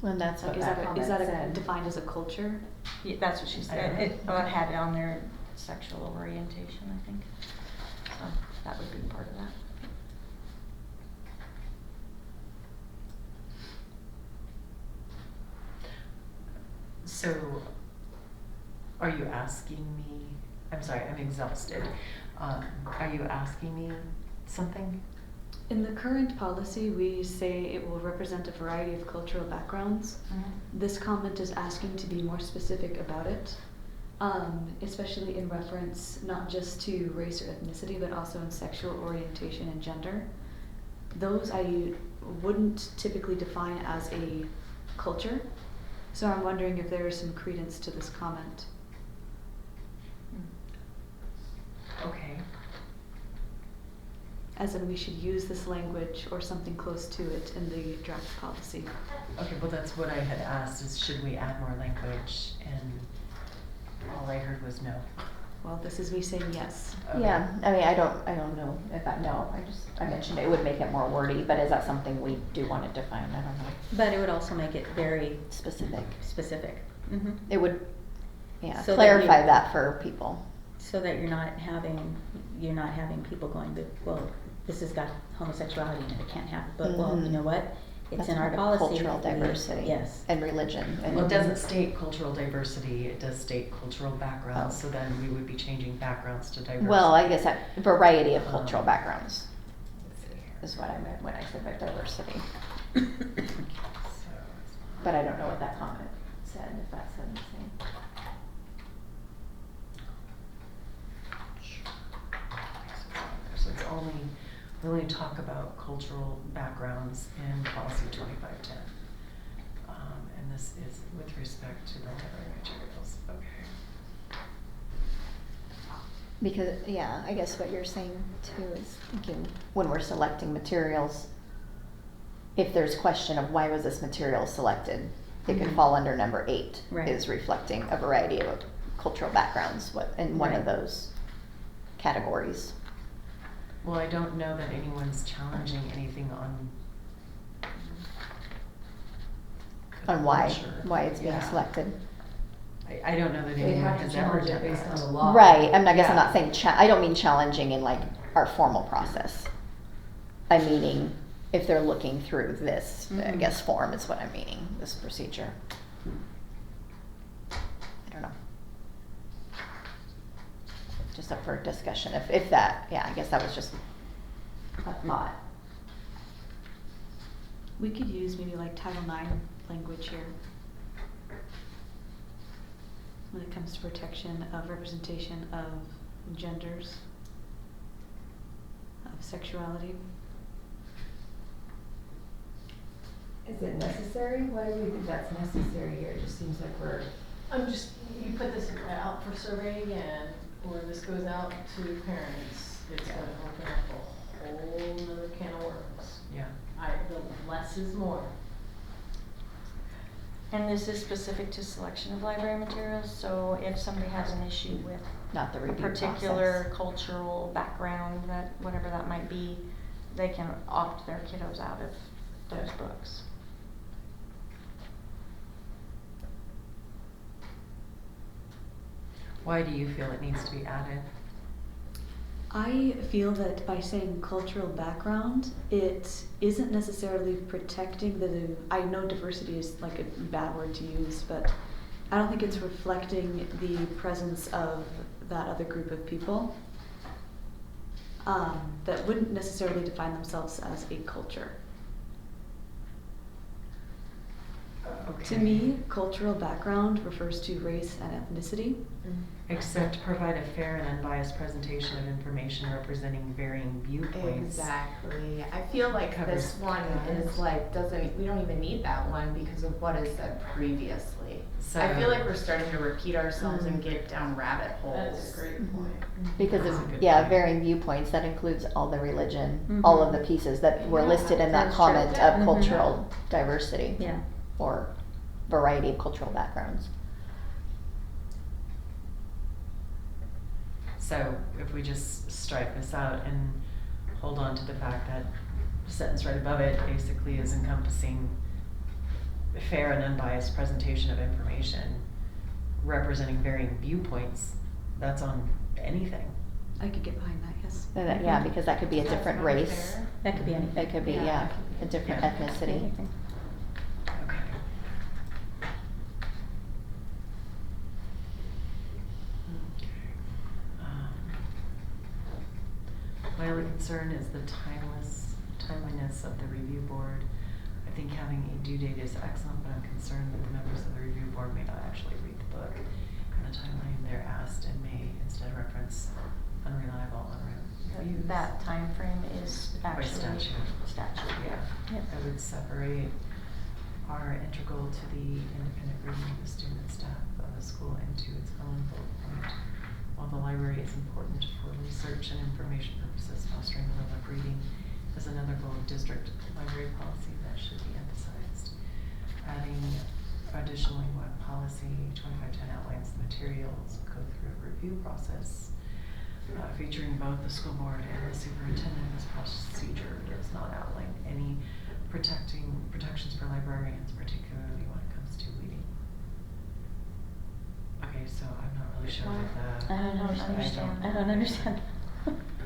H: And that's
D: Like,
H: what
D: is
H: that
D: that
H: comment said.
D: defined as a culture?
F: Yeah, that's what she
J: I
F: said.
J: don't
F: It had it on their sexual orientation, I think. So that would be part of that.
J: So, are you asking me I'm sorry, I'm exhausted. Are you asking me something?
D: In the current policy, we say it will represent a variety of cultural backgrounds. This comment is asking to be more specific about it, especially in reference not just to race or ethnicity, but also in sexual orientation and gender. Those I wouldn't typically define as a culture, so I'm wondering if there is some credence to this comment.
J: Okay.
D: As in, we should use this language or something close to it in the draft policy.
J: Okay, well, that's what I had asked, is should we add more language? And all I heard was no.
D: Well, this is me saying yes.
J: Okay.
H: Yeah, I mean, I don't know if I know, I mentioned it would make it more wordy, but is that something we do want to define? I don't know.
F: But it would also make it very
H: Specific.
F: specific.
H: It would, yeah,
F: So that
H: clarify
F: you-
H: that for people.
F: So that you're not having people going, but, well, this has got homosexuality in it, it can't happen, but, well, you know what? It's
H: That's
F: in our
H: part of
F: policy.
H: cultural
F: we-
H: diversity.
F: Yes.
H: And religion. And
J: Well, it doesn't state cultural diversity, it does state cultural backgrounds, so then we would be changing backgrounds to diversity.
H: Well, I guess that variety of cultural
J: Um,
H: backgrounds
J: Let's see here.
H: is what I meant when I said about diversity.
J: So, it's not-
H: But I don't know what that comment said, if that said the same.
J: So it's only, we only talk about cultural backgrounds in policy 2510. And this is with respect to the library materials, okay.
H: Because, yeah, I guess what you're saying too is thinking when we're selecting materials, if there's question of why was this material selected, it could fall under number 8,
F: Right.
H: is reflecting a variety of cultural backgrounds in one of
F: Right.
H: those categories.
J: Well, I don't know that anyone's challenging anything on.
H: On why
J: culture.
H: it's being
J: Yeah.
H: selected.
J: I don't know that
K: They
J: anyone
K: have to
J: has ever
K: challenge
J: done
K: it based
J: that.
K: on the law.
H: Right, I guess I'm
J: Yeah.
H: not saying, I don't mean challenging in like our formal process. I'm meaning if they're looking through this, I guess form is what I'm meaning, this procedure. I don't know. Just up for discussion, if that, yeah, I guess that was just a thought.
D: We could use maybe like Title IX language here when it comes to protection of representation of genders, of sexuality.
K: Is it necessary? Why do we think that's necessary here? It just seems like we're.
G: You put this out for surveying and, or this goes out to parents, it's gonna open up a whole nother can of worms.
J: Yeah.
G: The less is more.
B: And this is specific to selection of library materials, so if somebody has an issue with
H: Not the
B: a
H: review
B: particular
H: process.
B: cultural background, that whatever that might be, they can opt their kiddos out of those books.
J: Why do you feel it needs to be added?
D: I feel that by saying cultural background, it isn't necessarily protecting I know diversity is like a bad word to use, but I don't think it's reflecting the presence of that other group of people that wouldn't necessarily define themselves as a culture.
J: Okay.
D: To me, cultural background refers to race and ethnicity.
J: Except provide a fair and unbiased presentation of information representing varying viewpoints.
I: Exactly. I feel like
J: Covers
I: this one
J: that.
I: is like, we don't even need that one because of what is said previously.
J: So-
I: I feel like we're starting to repeat ourselves and get down rabbit holes.
G: That's a great point.
H: Because
J: That's a
H: of,
J: good
H: yeah,
J: point.
H: varying viewpoints, that includes all the religion, all of the pieces that were
I: Yeah,
H: listed in that
F: that's true.
H: comment of cultural diversity.
F: Yeah.
H: Or variety of cultural backgrounds.
J: So if we just strike this out and hold on to the fact that the sentence right above it basically is encompassing a fair and unbiased presentation of information representing varying viewpoints, that's on anything.
D: I could get behind that, yes.
H: Yeah, because that could be a
I: That's
H: different
I: really
H: race.
I: fair.
F: That could be anything.
H: It could be,
I: Yeah,
H: yeah,
I: that could be
H: a different
J: Yeah.
H: ethnicity.
F: Anything.
J: Okay. concern is the timeliness of the review board. I think having a due date is excellent, but I'm concerned that the members of the review board may not actually read the book in the timeline they're asked and may instead reference unreliable reviews.
F: That time frame is
J: By
F: actually
J: statute. Yeah.
F: Yep.
J: I would separate are integral to the independent reading of the student and staff of the school into its own bullet point. While the library is important for research and information purposes, fostering the love of reading is another goal of district library policy that should be emphasized. Adding additionally, what policy 2510 outlines the materials go through a review process featuring both the school board and the superintendent. This procedure does not outline any protections for librarians, particularly when it comes to reading. Okay, so I'm not really sure what the.
B: I don't understand.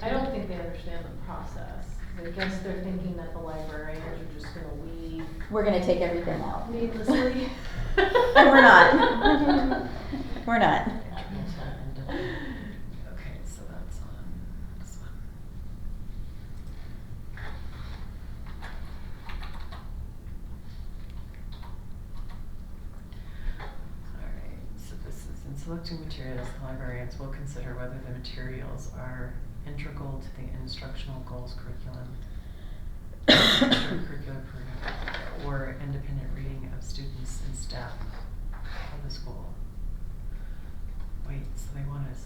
G: I don't think they understand the process. I guess they're thinking that the librarians are just gonna weed
B: We're gonna take everything out.
G: needlessly.
B: And we're not. We're not.
J: Okay, so that's on this one. Alright, so this is in selecting materials, the librarians will consider whether the materials are integral to the instructional goals curriculum, extracurricular program, or independent reading of students and staff of the school. Wait, so they want us,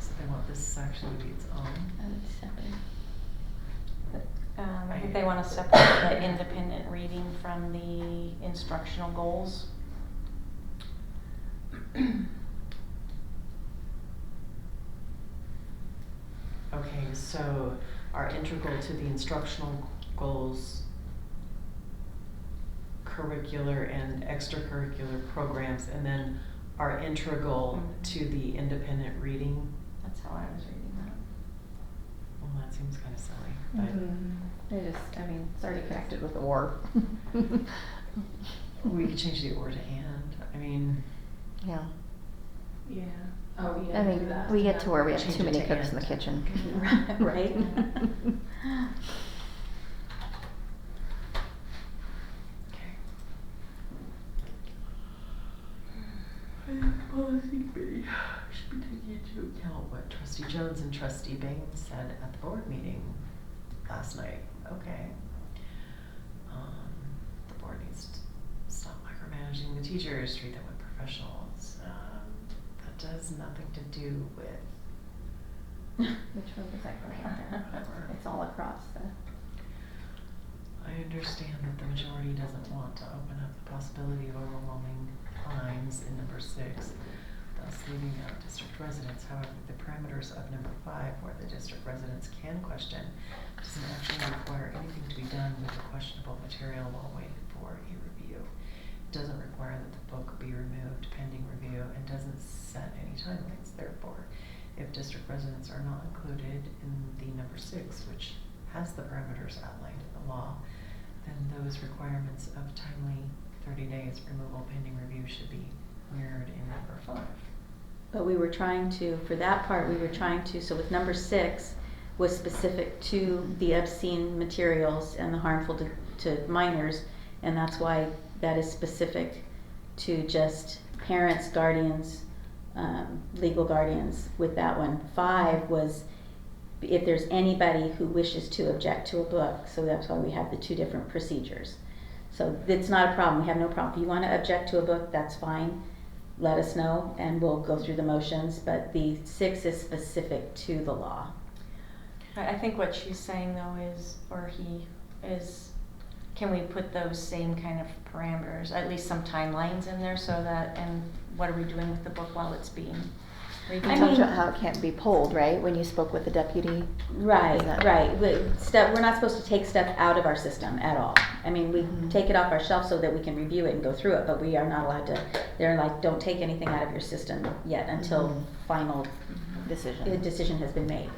J: so they want this section to be its own?
F: I think they want to separate the independent reading from the instructional goals.
J: Okay, so are integral to the instructional goals, curricular and extracurricular programs, and then are integral to the independent reading?
F: That's how I was reading that.
J: Well, that seems kind of silly, but
H: They just, I mean, it's already connected with or.
J: we could change the or to and. I mean,
H: Yeah.
G: Yeah. Oh, yeah.
H: I
G: do
H: mean,
G: that.
H: we get to where we have
J: Change
H: too
J: it
H: many
J: to
H: cooks in the
J: and.
H: kitchen.
B: Right.
J: okay. Policy B should be taking into account what Trustee Jones and Trustee Baines said at the board meeting last night. Okay. The board needs to stop micromanaging the teachers, treat them with professionals. That does nothing to do with.
H: Which one was that going under? It's all across the.
J: I understand that the majority doesn't want to open up the possibility of overwhelming fines in number 6, thus leaving out district residents. However, the parameters of number 5, where the district residents can question, doesn't actually require anything to be done with the questionable material while waiting for a review. It doesn't require that the book be removed pending review and doesn't set any timelines. Therefore, if district residents are not included in the number 6, which has the parameters outlined in the law, then those requirements of timely 30 days removal pending review should be mirrored in number 5.
B: But we were trying to, for that part, so with number 6 was specific to the obscene materials and the harmful to minors, and that's why that is specific to just parents, guardians, legal guardians with that one. 5 was if there's anybody who wishes to object to a book, so that's why we have the 2 different procedures. So it's not a problem, we have no problem. If you want to object to a book, that's fine. Let us know and we'll go through the motions, but the 6 is specific to the law.
F: I think what she's saying though is, or he is, can we put those same kind of parameters, at least some timelines in there so that, and what are we doing with the book while it's being reviewed?
H: You talked about how it can't be pulled, right, when you spoke with the deputy?
B: Right,
H: Is that-
B: right. We're not supposed to take stuff out of our system at all. I mean, we take it off our shelf so that we can review it and go through it, but we are not allowed to, they're like, don't take anything out of your system yet until final decision has been made.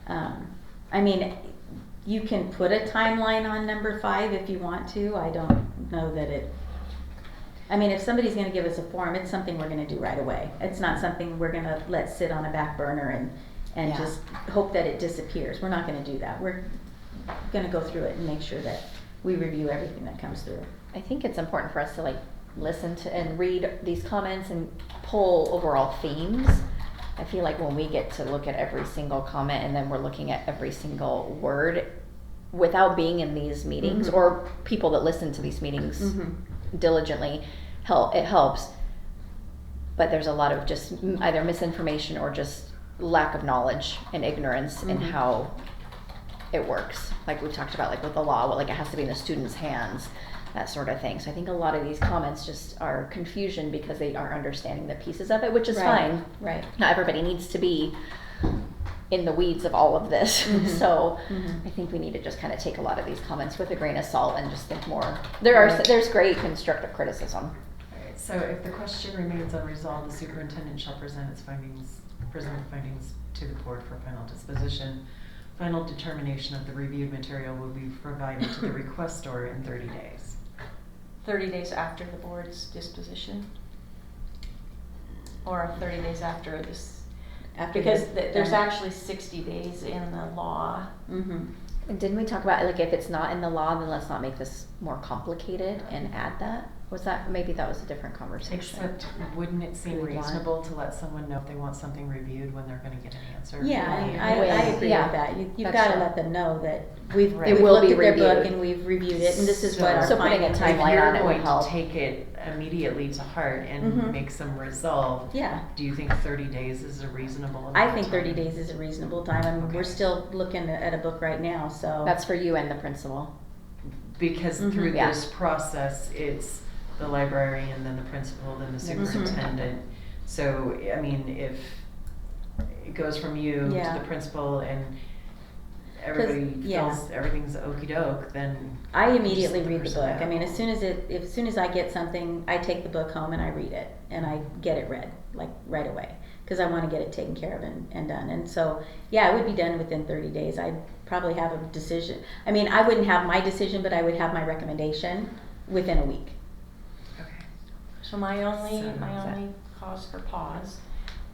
B: I mean, you can put a timeline on number 5 if you want to. I don't know that I mean, if somebody's gonna give us a form, it's something we're gonna do right away. It's not something we're gonna let sit on a back burner and
H: Yeah.
B: just hope that it disappears. We're not gonna do that. We're gonna go through it and make sure that we review everything that comes through.
H: I think it's important for us to like listen to and read these comments and pull overall themes. I feel like when we get to look at every single comment and then we're looking at every single word without being in these meetings,
B: Mhm.
H: or people that listen to these meetings
B: Mhm.
H: diligently, it helps. But there's a lot of just either misinformation or just lack of knowledge and ignorance in
B: Mhm.
H: how it works. Like we talked about, like with the law, like it has to be in the student's hands, that sort of thing. So I think a lot of these comments just are confusion because they aren't understanding the pieces of it, which is
B: Right.
H: fine.
B: Right.
H: Not everybody needs to be in the weeds of all of this.
B: Mhm.
H: So
B: Mhm.
H: I think we need to just kind of take a lot of these comments with a grain of salt and just think more.
B: Right.
H: There's great constructive criticism.
J: Alright, so if the question remains unresolved, the superintendent shall present the findings to the board for final disposition. Final determination of the reviewed material will be provided to the requestor in 30 days.
F: 30 days after the board's disposition? Or 30 days after this?
B: After
F: Because
B: the-
F: there's actually 60 days in the law.
B: Mhm.
H: And didn't we talk about, like, if it's not in the law, then let's not make this more complicated and add that? Was that, maybe that was a different conversation.
J: Except, wouldn't it seem
H: Do we want-
J: reasonable to let someone know if they want something reviewed when they're gonna get an answer?
B: Yeah,
J: from
B: I
J: you?
B: agree
H: Yeah,
B: with that. You've
H: that's
B: gotta
H: true.
B: let them know that we've
J: Right.
B: we've
H: It will
B: looked
H: be
B: at their book
H: reviewed.
B: and we've reviewed it, and this is what our
H: So putting a
B: findings.
H: timeline
J: If
H: on
J: you're
H: it would
J: going
H: help.
J: to take it immediately to heart and
B: Mhm.
J: make some resolve,
B: Yeah,
J: do you think 30 days is a reasonable amount
B: I
J: of
B: think 30
J: time?
B: days is a reasonable time. I mean,
J: Okay.
B: we're still looking at a book right now, so.
H: That's for you and the principal.
J: Because
B: Mhm.
J: through
H: Yeah.
J: this process, it's the librarian, then the principal, then the
B: Mhm.
J: superintendent. So, I mean, if it goes from you
B: Yeah.
J: to the principal and everybody
B: yeah.
J: feels everything's okey-doke, then.
B: I immediately
J: just
B: read the
J: person
B: book. I
J: out.
B: mean, as soon as I get something, I take the book home and I read it, and I get it read, like, right away. Because I want to get it taken care of and done. And so, yeah, it would be done within 30 days. I'd probably have a decision. I mean, I wouldn't have my decision, but I would have my recommendation within a week.
J: Okay.
F: So my only
J: So-
F: cause for pause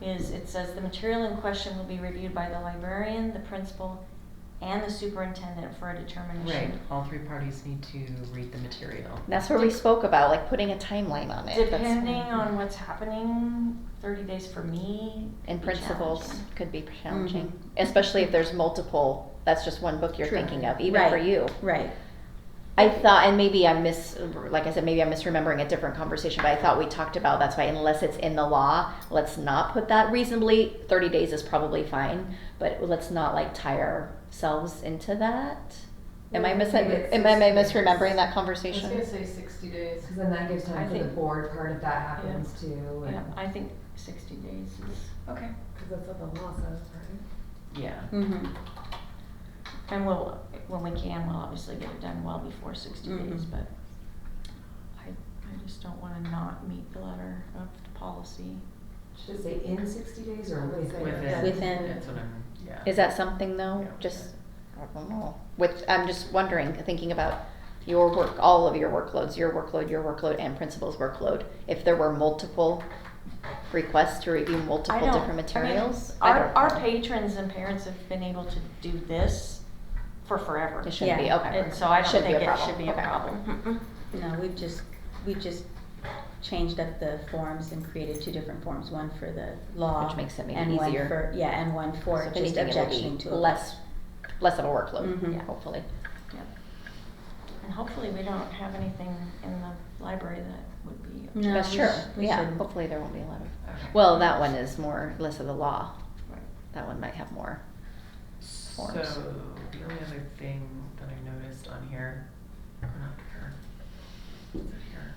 F: is it says the material in question will be reviewed by the librarian, the principal, and the superintendent for a determination.
J: Right, all three parties need to read the material.
H: That's where we spoke about, like, putting a timeline on it. That's
F: Depending
H: fine.
F: on what's happening, 30 days for me.
H: And
F: would be
H: principals
F: challenging.
H: could be challenging, especially if there's multiple, that's just one book you're
B: True.
H: thinking of, even
B: Right.
H: for you.
B: Right.
H: I thought, and maybe like I said, maybe I'm misremembering a different conversation, but I thought we talked about, that's why unless it's in the law, let's not put that reasonably. 30 days is probably fine, but let's not like tie ourselves into that. Am I misremembering that
G: I was
H: conversation?
G: gonna say 60 days.
K: Because then that gives
F: I
K: time for the
F: think-
K: board part if that happens too.
F: Yeah, I think 60 days is,
J: Okay.
K: Because that's what the law says, right?
J: Yeah.
B: Mm-hmm.
F: and when we can, we'll obviously get it done well before 60 days,
B: Mhm.
F: but I just don't wanna not meet the letter of the policy.
K: Should it say in 60 days or within?
B: Within.
J: That's what I'm, yeah.
H: Is that something though?
J: Yeah.
H: Just, I don't know. I'm just wondering, thinking about your work, all of your workloads, your workload, and principal's workload. If there were multiple requests to review multiple different materials, I don't know.
F: Our patrons and parents have been able to do this for forever.
H: It shouldn't be,
B: Yeah.
H: okay.
F: And so I don't
H: Shouldn't be
F: think
H: a
F: it
H: problem.
F: should be a
H: Okay.
F: problem.
B: No, we just changed up the forms and created two different forms, one for the law.
H: Which makes it maybe
B: and one
H: easier.
B: for- Yeah, and one for
H: So if
B: just
H: anything, it'll
B: objection
H: be
B: to it.
H: less of a workload,
B: Mhm.
F: Yeah.
H: hopefully.
F: Yep. And hopefully we don't have anything in the library that would be.
B: No,
H: That's
B: we
H: true,
B: we
H: yeah,
B: shouldn't.
H: hopefully there won't be a lot of,
J: Okay.
H: well, that one is more, less of the law.
F: Right.
H: That one might have more forms.
J: So, the only other thing that I noticed on here, or not here, is it here?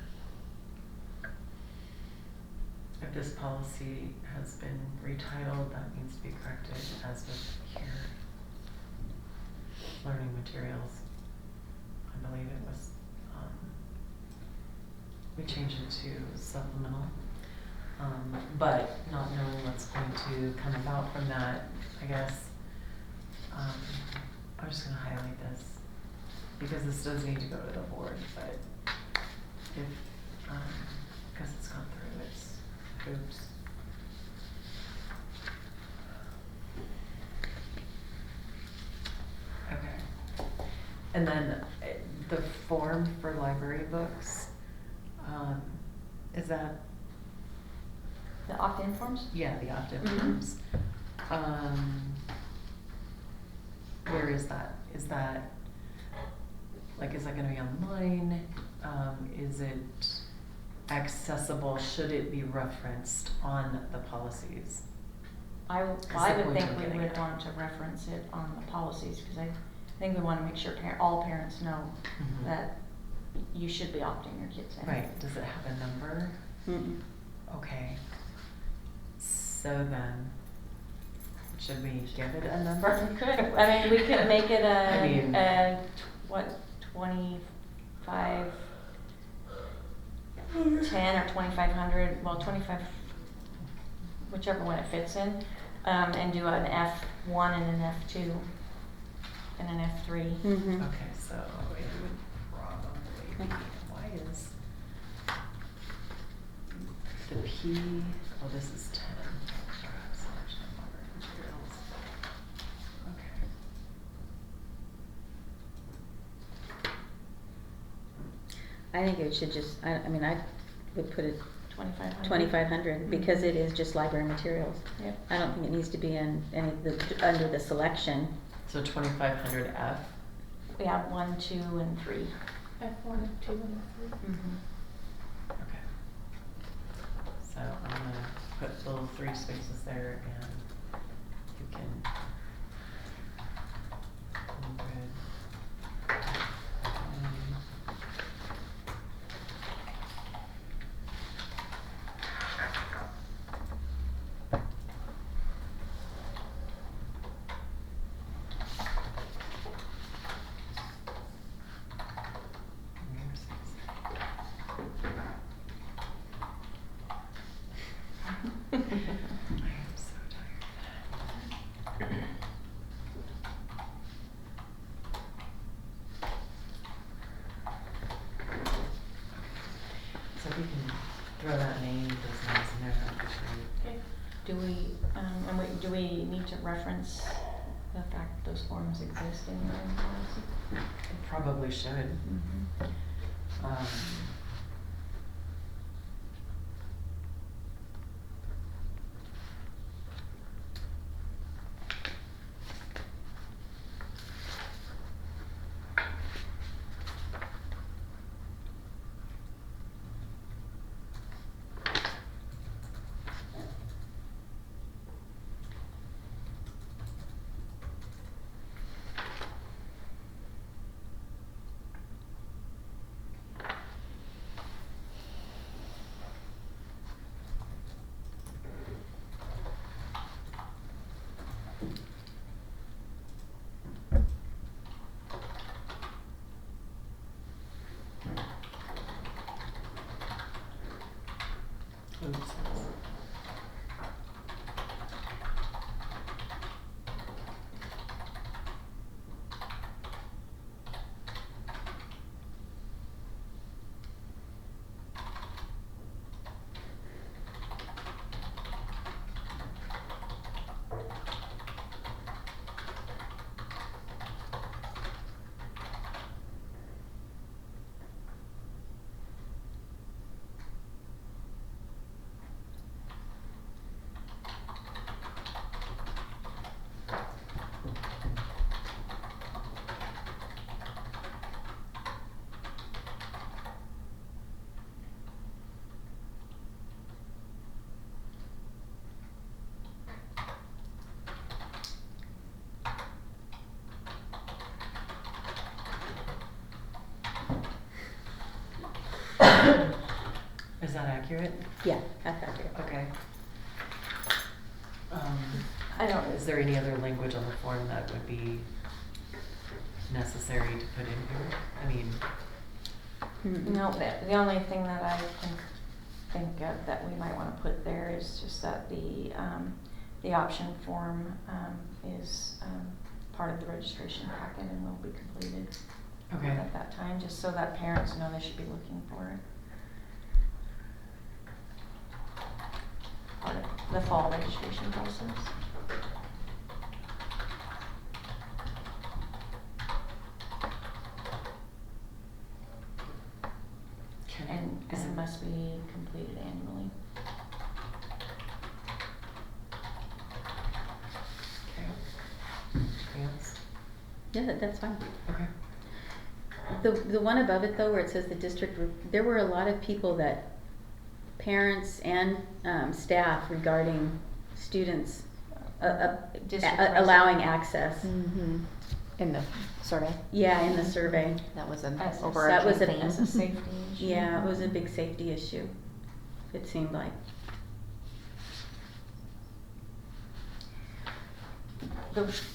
J: If this policy has been retitled, that needs to be corrected as with here. Learning materials, I believe it was, we changed it to supplemental. But not knowing what's going to come about from that, I guess, I'm just gonna highlight this, because this does need to go to the board, but if, because it's gone through its hoops. And then the form for library books, is that,
B: The opt-in forms?
J: yeah, the opt-in
B: Mhm.
J: forms? Where is that? Is that, like, is that gonna be online? Is it accessible? Should it be referenced on the policies?
B: I
J: the
B: would
J: point
B: think
J: I'm
B: we
J: getting
B: would
J: at.
B: want to reference it on the policies, cause I think we wanna make sure all parents know
J: Mhm.
B: that you should be opting your kids in.
J: Right, does it have a number?
B: Mm-mm.
J: Okay. So then, should we give it a number?
B: We could, I mean, we could make it
J: I mean-
B: 25, 10 or 2,500, well, 25, whichever one it fits in, and do an F1 and an F2 and an F3.
D: Mm-hmm.
J: Okay, so it would probably be, why is the P, oh, this is 10. Selection of library materials. Okay.
L: I think it should just, I mean, I would put it
B: 2,500.
L: 2,500 because it is just library materials.
B: Yep.
L: I don't think it needs to be in any of the, under the selection.
J: So 2,500 F.
B: We have 1, 2, and 3.
I: F1, F2, and F3.
B: Mm-hmm.
J: Okay. So I'm gonna put little 3 spaces there and you can. 100. I am so tired. So we can throw that name, those names in there, that'd be great.
B: Okay. Do we need to reference the fact that those forms exist in your policy?
J: It probably should.
B: Mm-hmm.
J: Um, Oops. Is that accurate?
L: Yeah, that's accurate.
J: Okay.
B: I don't.
J: Is there any other language on the form that would be necessary to put in here? I mean,
B: No, the only thing that I can think of that we might wanna put there is just that the option form, is, part of the registration packet and will be completed
J: okay.
B: at that time, just so that parents know they should be looking for it. Part of the fall registration process.
F: must be completed annually.
J: Okay. Anything else?
H: Yeah, that's fine.
J: Okay.
H: The one above it though, where it says the district, there were a lot of people that, parents and staff regarding students
F: District
H: allowing
F: resident.
H: access.
C: Mm-hmm.
H: In the survey? Yeah, in the survey. That was an
F: As a-
H: overarching
F: that was
H: theme.
F: as a safety issue.
H: Yeah, it was a big safety issue, it seemed like.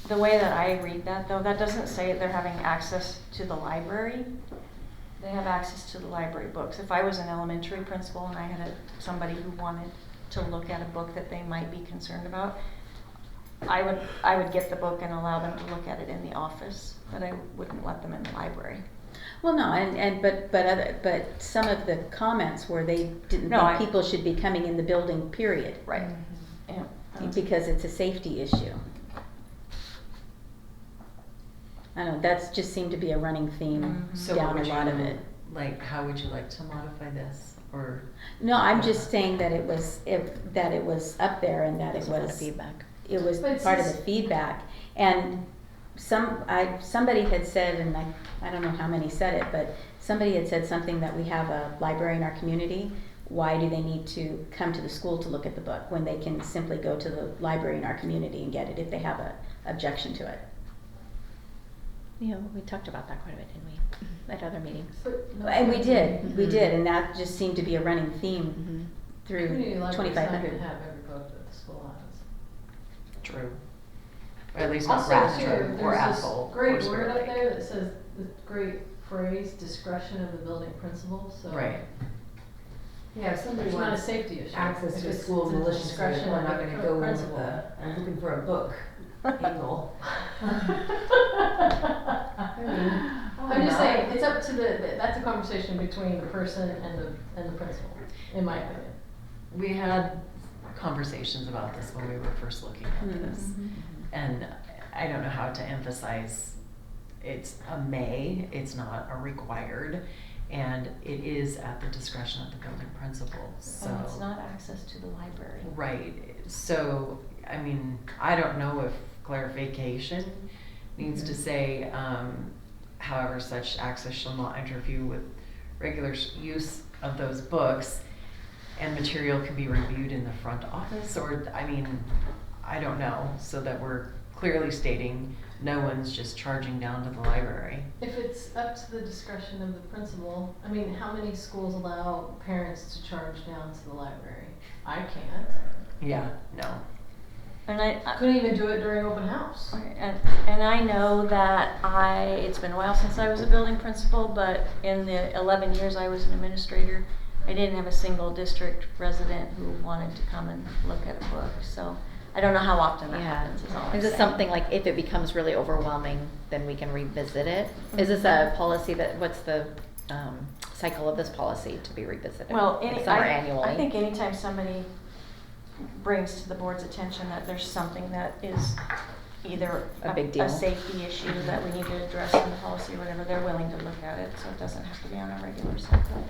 F: The way that I read that though, that doesn't say they're having access to the library. They have access to the library books. If I was an elementary principal and I had somebody who wanted to look at a book that they might be concerned about, I would get the book and allow them to look at it in the office, but I wouldn't let them in the library.
H: Well, no, but some of the comments were they didn't
F: No,
H: think
F: I-
H: people should be coming in the building, period.
F: Right. Yeah.
H: Because it's a safety issue. I don't know, that's just seemed to be a running theme
F: Mhm.
J: So
H: down
J: what
H: a
J: would
H: lot of
J: you,
H: it.
J: like, how would you like to modify this, or?
H: No, I'm just saying that it was, that it was up there and that it
L: There's a lot of
H: was.
L: feedback.
H: It was
G: But it's
H: part of
G: just-
H: the feedback, and somebody had said, and I don't know how many said it, but somebody had said something that we have a library in our community. Why do they need to come to the school to look at the book when they can simply go to the library in our community and get it if they have a objection to it?
L: Yeah, we talked about that quite a bit, didn't we, at other meetings?
H: And we did,
L: Mhm.
H: and that just seemed to be a running theme
L: Mm-hmm.
H: through
G: Community library's not
H: 2,500.
G: gonna have every book that the school has.
J: True. Or at least not
G: Also,
J: Rathbone
G: too,
J: or
G: there's
J: Athol.
G: this great
J: or
G: word
J: Spirit
G: up
J: Lake.
G: there that says, the great phrase, discretion of the building principal, so.
J: Right.
K: Yeah, if somebody
G: It's not a
K: wants
G: safety issue.
K: access
G: If
K: to a
G: it's
K: school
G: the
K: maliciously,
G: discretion
K: we're
G: of
K: not
G: the
K: gonna go in with
G: principal.
K: the, I'm looking for a book angle.
G: I'm just saying, it's up to that's a conversation between the person and the principal, in my opinion.
J: We had conversations about this when we were first looking at this. And I don't know how to emphasize, it's a may, it's not a required, and it is at the discretion of the building principal, so.
F: And it's not access to the library.
J: Right, so, I mean, I don't know if clarification needs to say, however, such access shall not interfere with regular use of those books, and material can be reviewed in the front office, or, I mean, I don't know, so that we're clearly stating no one's just charging down to the library.
G: If it's up to the discretion of the principal, I mean, how many schools allow parents to charge down to the library? I can't.
J: Yeah, no.
F: And I
G: Couldn't even do it during open house.
F: and I know that it's been a while since I was a building principal, but in the 11 years I was an administrator, I didn't have a single district resident who wanted to come and look at a book, so I don't know how often that happens, is all I'm
H: Is this
F: saying.
H: something like if it becomes really overwhelming, then we can revisit it? Is this a policy what's the cycle of this policy to be revisited?
F: Well,
H: Like some are
F: I
H: annually.
F: think anytime somebody brings to the board's attention that there's something that is either
H: A big deal.
F: a safety issue that we need to address in the policy or whatever, they're willing to look at it, so it doesn't have to be on a regular cycle.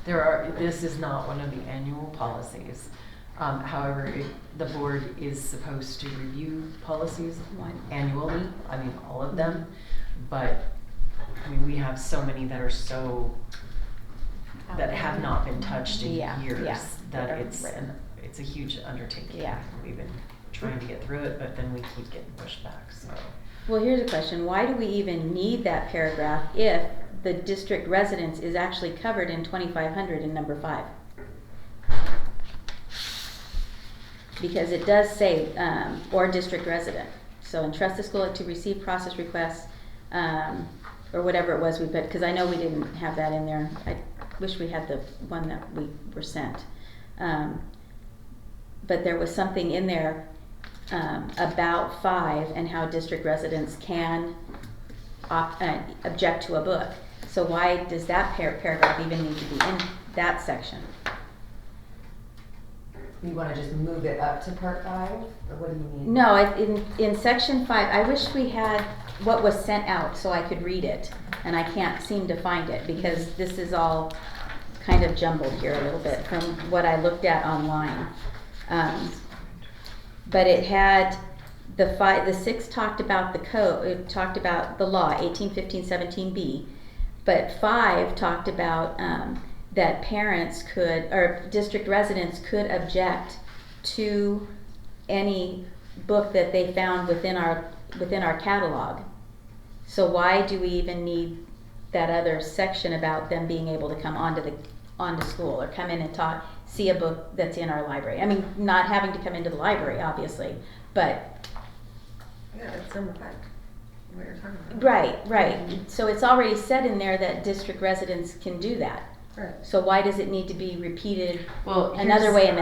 J: This is not one of the annual policies. However, the board is supposed to review policies annually, I mean, all of them. But, I mean, we have so many that are that have not been touched in
H: Yeah,
J: years,
H: yeah,
J: that
H: that are
J: it's
H: written.
J: a huge undertaking.
H: Yeah.
J: We've been trying to get through it, but then we keep getting pushed back, so.
H: Well, here's a question. Why do we even need that paragraph if the district residence is actually covered in 2,500 in number 5? Because it does say, or district resident. So entrust the school to receive process requests, or whatever it was we put, because I know we didn't have that in there. I wish we had the one that we were sent. But there was something in there about 5 and how district residents can object to a book. So why does that paragraph even need to be in that section?
K: You wanna just move it up to part 5, or what do you mean?
H: No, in section 5, I wish we had what was sent out so I could read it, and I can't seem to find it because this is all
L: kind of jumbled here a little bit from what I looked at online. But it had the 6 talked about the code, it talked about the law, 1815-17B, but 5 talked about that parents could, or district residents could object to any book that they found within our catalog. So why do we even need that other section about them being able to come onto school or come in and see a book that's in our library? I mean, not having to come into the library, obviously, but
E: Yeah, it's number 5, what you're talking about.
L: right. So it's already said in there that district residents can do that.
E: Right.
L: So why does it need to be repeated
J: Well,
L: another way in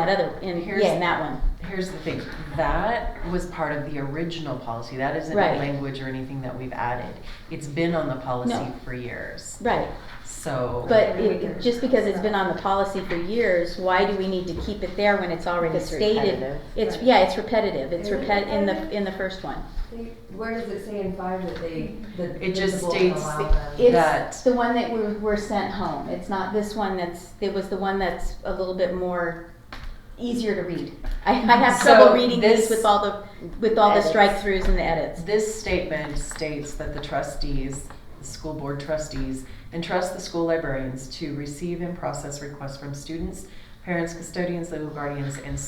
J: here's-
L: in that one?
J: Here's the thing, that was part of the original policy, that isn't
L: Right.
J: a language or anything that we've added. It's been on the policy
L: No.
J: for years,
L: Right.
J: so.
L: But just because it's been on the policy for years, why do we need to keep it there when it's already
H: It's
L: stated?
H: repetitive.
L: It's,
E: Right.
L: yeah, it's repetitive. It's
K: Is it repetitive?
L: in the first one.
K: Where does it say in 5 that the
J: It just
K: principal can
J: states
K: allow
J: the-
K: them?
J: That-
L: It's the one that were sent home. It's not this one it was the one that's a little bit more easier to read. I have
J: So
L: trouble reading
J: this-
L: these with all the
H: Edits.
L: strike-throughs and the edits.
J: This statement states that the trustees, the school board trustees, entrust the school librarians to receive and process requests from students, parents, custodians, legal guardians, and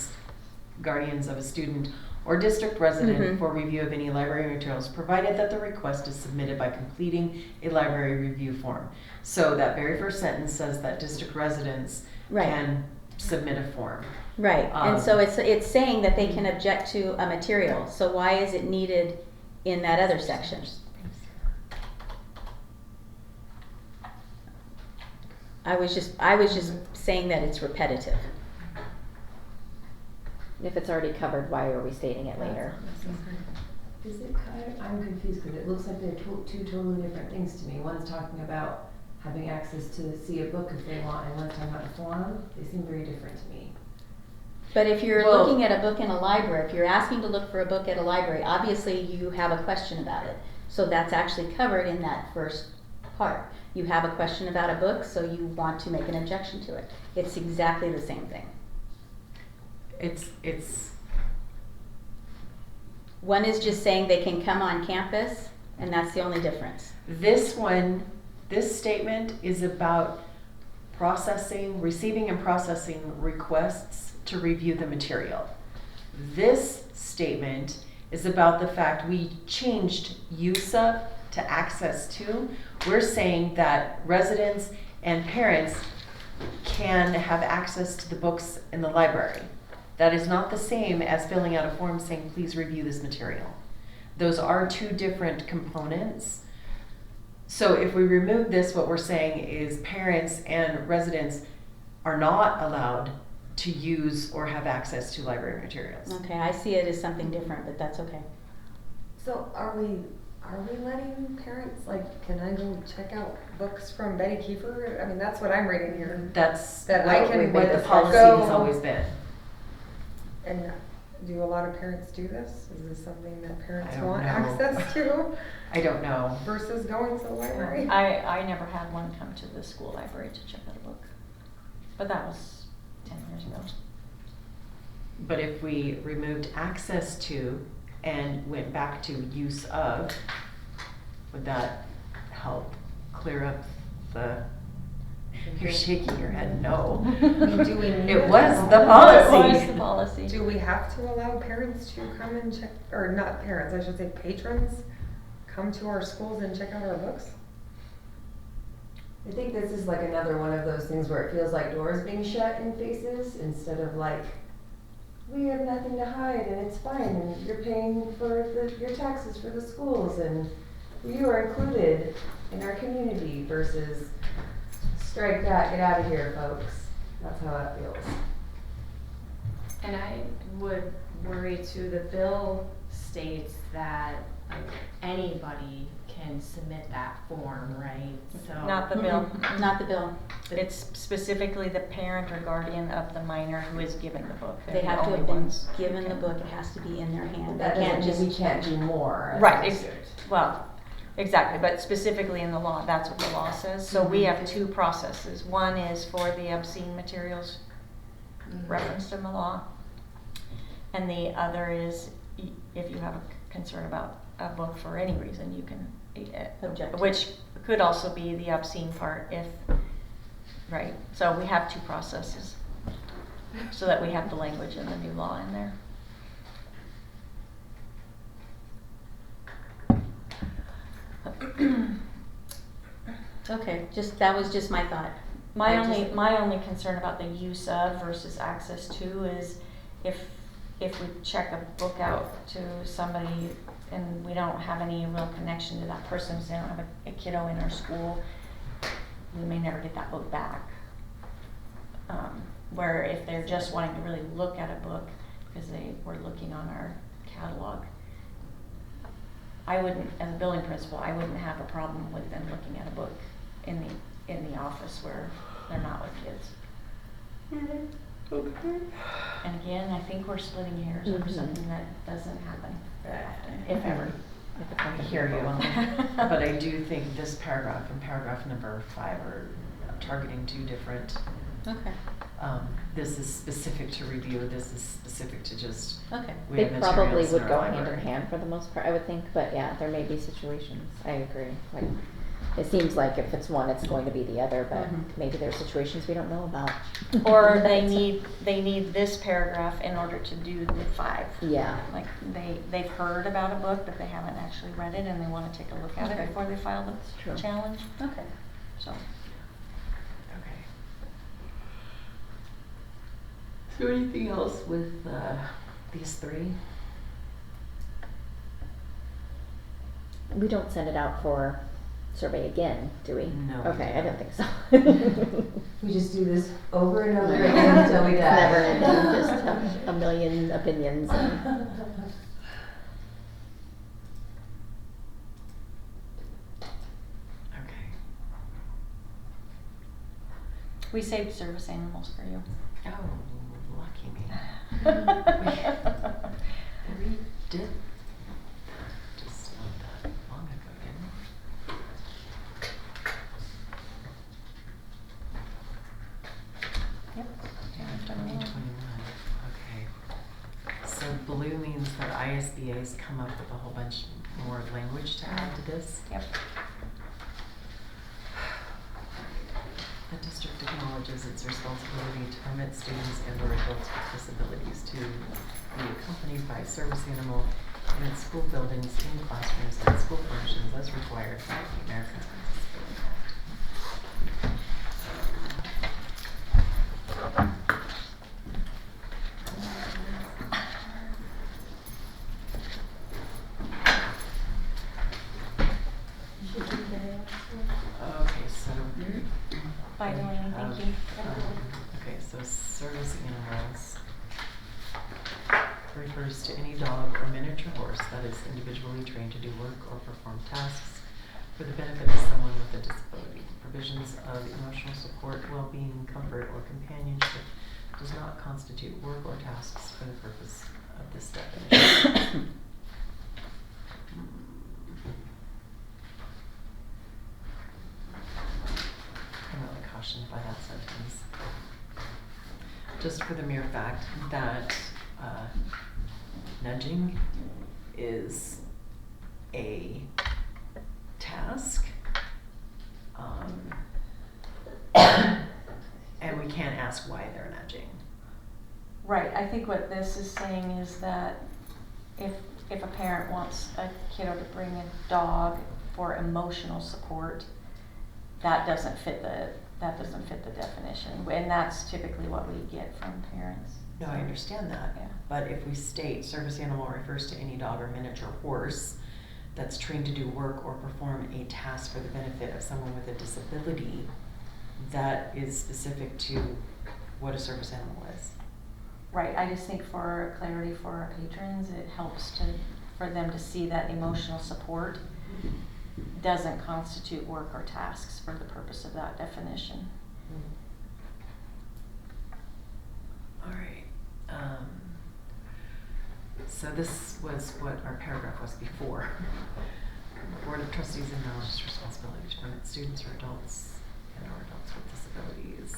J: guardians of a student or district resident
L: Mhm.
J: for review of any library materials, provided that the request is submitted by completing a library review form. So that very first sentence says that district residents
L: Right.
J: can submit a form.
L: Right, and
J: Um,
L: so it's saying that they can object to a material, so why is it needed in that other section? I was just saying that it's repetitive.
H: If it's already covered, why are we stating it later?
K: Is it I'm confused because it looks like they're two totally different things to me. One's talking about having access to see a book if they want, and one's talking about the forum. They seem very different to me.
L: But if you're
J: Well-
L: looking at a book in a library, if you're asking to look for a book at a library, obviously you have a question about it. So that's actually covered in that first part. You have a question about a book, so you want to make an objection to it. It's exactly the same thing.
J: It's
L: One is just saying they can come on campus, and that's the only difference.
J: this statement is about receiving and processing requests to review the material. This statement is about the fact we changed use of to access to. We're saying that residents and parents can have access to the books in the library. That is not the same as filling out a form saying, please review this material. Those are two different components. So if we remove this, what we're saying is parents and residents are not allowed to use or have access to library materials.
L: Okay, I see it as something different, but that's okay.
E: So are we letting parents, like, can I go check out books from Betty Keefer? I mean, that's what I'm reading here.
J: That's
E: That
J: what
E: I can
J: what the
E: let
J: policy
E: go.
J: has always been.
E: And do a lot of parents do this? Is this something that parents
J: I don't
E: want
J: know.
E: access to
J: I don't know.
E: versus going to the library?
F: I never had one come to the school library to check out a book, but that was 10 years ago.
J: But if we removed access to and went back to use of, would that help clear up the, you're shaking your head no.
E: Do we need
J: It
E: it?
J: was the
F: What was
J: policy.
F: the policy?
E: Do we have to allow parents to come and check, or not parents, I should say patrons, come to our schools and check out our books?
K: I think this is like another one of those things where it feels like doors being shut in faces instead of like, we have nothing to hide and it's fine and you're paying for your taxes for the schools and you are included in our community versus strike that, get out of here, folks. That's how that feels.
I: And I would worry too, the bill states that anybody can submit that form, right? So
F: Not the bill.
L: Mm-mm, not the bill.
F: It's specifically the parent or guardian of the minor who is given the book. They're
L: They
F: the
L: have to
F: only
L: have been
F: ones who
L: given the
F: can-
L: book, it has to be in their hand. They
K: That
L: can't
K: doesn't
L: just.
K: mean we can't do more. as a
F: Right,
K: district.
F: well, Exactly, but specifically in the law, that's what the law says. So we have two processes. One is for the obscene materials referenced in the law. And the other is if you have a concern about a book for any reason, you can
L: Object.
F: which could also be the obscene part if, right. So we have two processes so that we have the language in the new law in there.
L: Okay, that was just my thought.
F: My
L: I
F: only concern about the use of versus access to is if we check a book out to somebody and we don't have any real connection to that person, so they don't have a kiddo in our school, we may never get that book back. Where if they're just wanting to really look at a book because they were looking on our catalog, I wouldn't, as a building principal, I wouldn't have a problem with them looking at a book in the office where they're not with kids.
C: Okay.
F: And again, I think we're splitting hairs over something that doesn't happen very often, if ever.
J: I hear you, but I do think this paragraph and paragraph number 5 are targeting two different.
L: Okay.
J: This is specific to review. This is specific to just.
L: Okay.
J: We
H: They
J: have
H: probably
J: materials
H: would
J: in
H: go
J: our
H: hand in
J: library.
H: hand for the most part, I would think, but yeah, there may be situations, I agree. Like, it seems like if it's one, it's going to be the other, but maybe there's situations we don't know about.
F: Or they need this paragraph in order to do the 5.
H: Yeah.
F: Like they've heard about a book, but they haven't actually read it, and they want to take a look at it before they file the
H: True.
F: challenge.
L: Okay.
F: So.
J: Okay. So anything else with these 3?
H: We don't send it out for survey again, do we?
J: No, we
H: Okay, I
J: don't.
H: don't think so.
K: We just do this over and over again until we
H: It's
K: die.
H: never ending, just a million opinions. And
J: Okay.
F: We saved service animals for you.
J: Oh, lucky me. We did just not that long ago, didn't we?
F: Yep.
J: Yeah, 2021. Okay. So blue means that ISBA's come up with a whole bunch more language to add to this.
F: Yep.
J: The district acknowledges its responsibility to permit students and/or adults with disabilities to be accompanied by a service animal in its school buildings, in classrooms, and school functions as required by the Americans with Disabilities Act. Okay, so.
F: Bye, Delaney, thank you.
J: Okay, so service animals refers to any dog or miniature horse that is individually trained to do work or perform tasks for the benefit of someone with a disability. Provisions of emotional support, well-being, comfort, or companionship does not constitute work or tasks for the purpose of this definition. I'm really cautioned by that sentence. Just for the mere fact that nudging is a task, and we can't ask why they're nudging.
F: Right, I think what this is saying is that if a parent wants a kiddo to bring a dog for emotional support, that doesn't fit the definition, and that's typically what we get from parents.
J: No, I understand that.
F: Yeah.
J: But if we state service animal refers to any dog or miniature horse that's trained to do work or perform a task for the benefit of someone with a disability, that is specific to what a service animal is.
F: Right, I just think for clarity for our patrons, it helps for them to see that emotional support doesn't constitute work or tasks for the purpose of that definition.
J: All right. So this was what our paragraph was before. The Board of Trustees acknowledges responsibility to permit students or adults and/or adults with disabilities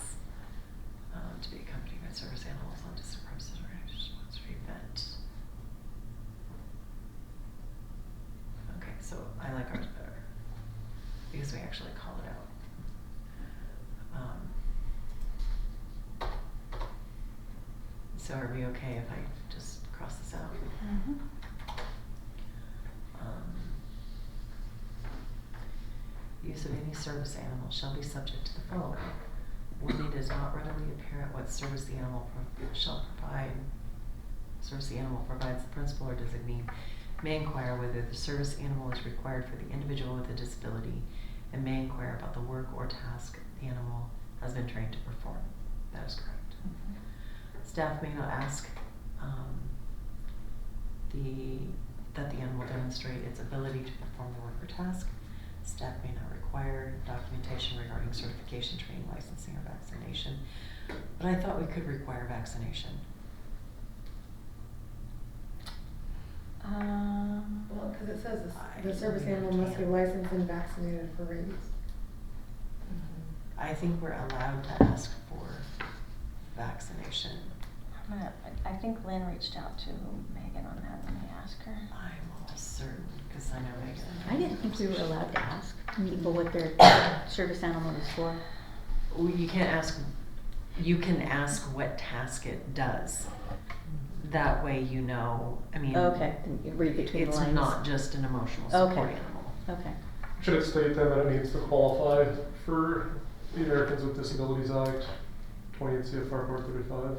J: to be accompanied by service animals on district premises or any sponsored event. Okay, so I like ours better because we actually call it out. So are we okay if I just cross this out? Use of any service animal shall be subject to the following. When it is not readily apparent what service the animal provides, the principal or designee may inquire whether the service animal is required for the individual with a disability and may inquire about the work or task the animal has been trained to perform. That is correct. Staff may not ask that the animal demonstrate its ability to perform the work or task. Staff may not require documentation regarding certification, training, licensing, or vaccination. But I thought we could require vaccination.
E: Well, because it says the service animal must be licensed and vaccinated for rabies.
J: I think we're allowed to ask for vaccination.
F: I think Lynn reached out to Megan on that. Let me ask her.
J: I'm almost certain, because I know Megan.
L: I didn't think we were allowed to ask people what their service animal is for.
J: Well, you can't ask. You can ask what task it does. That way you know. I mean.
L: Okay, then you read between the
J: it's
L: lines.
J: not just an emotional support
L: Okay.
J: animal.
L: Okay.
M: Should it state then that it needs to qualify for the Americans with Disabilities Act, 28 CFR Part 35?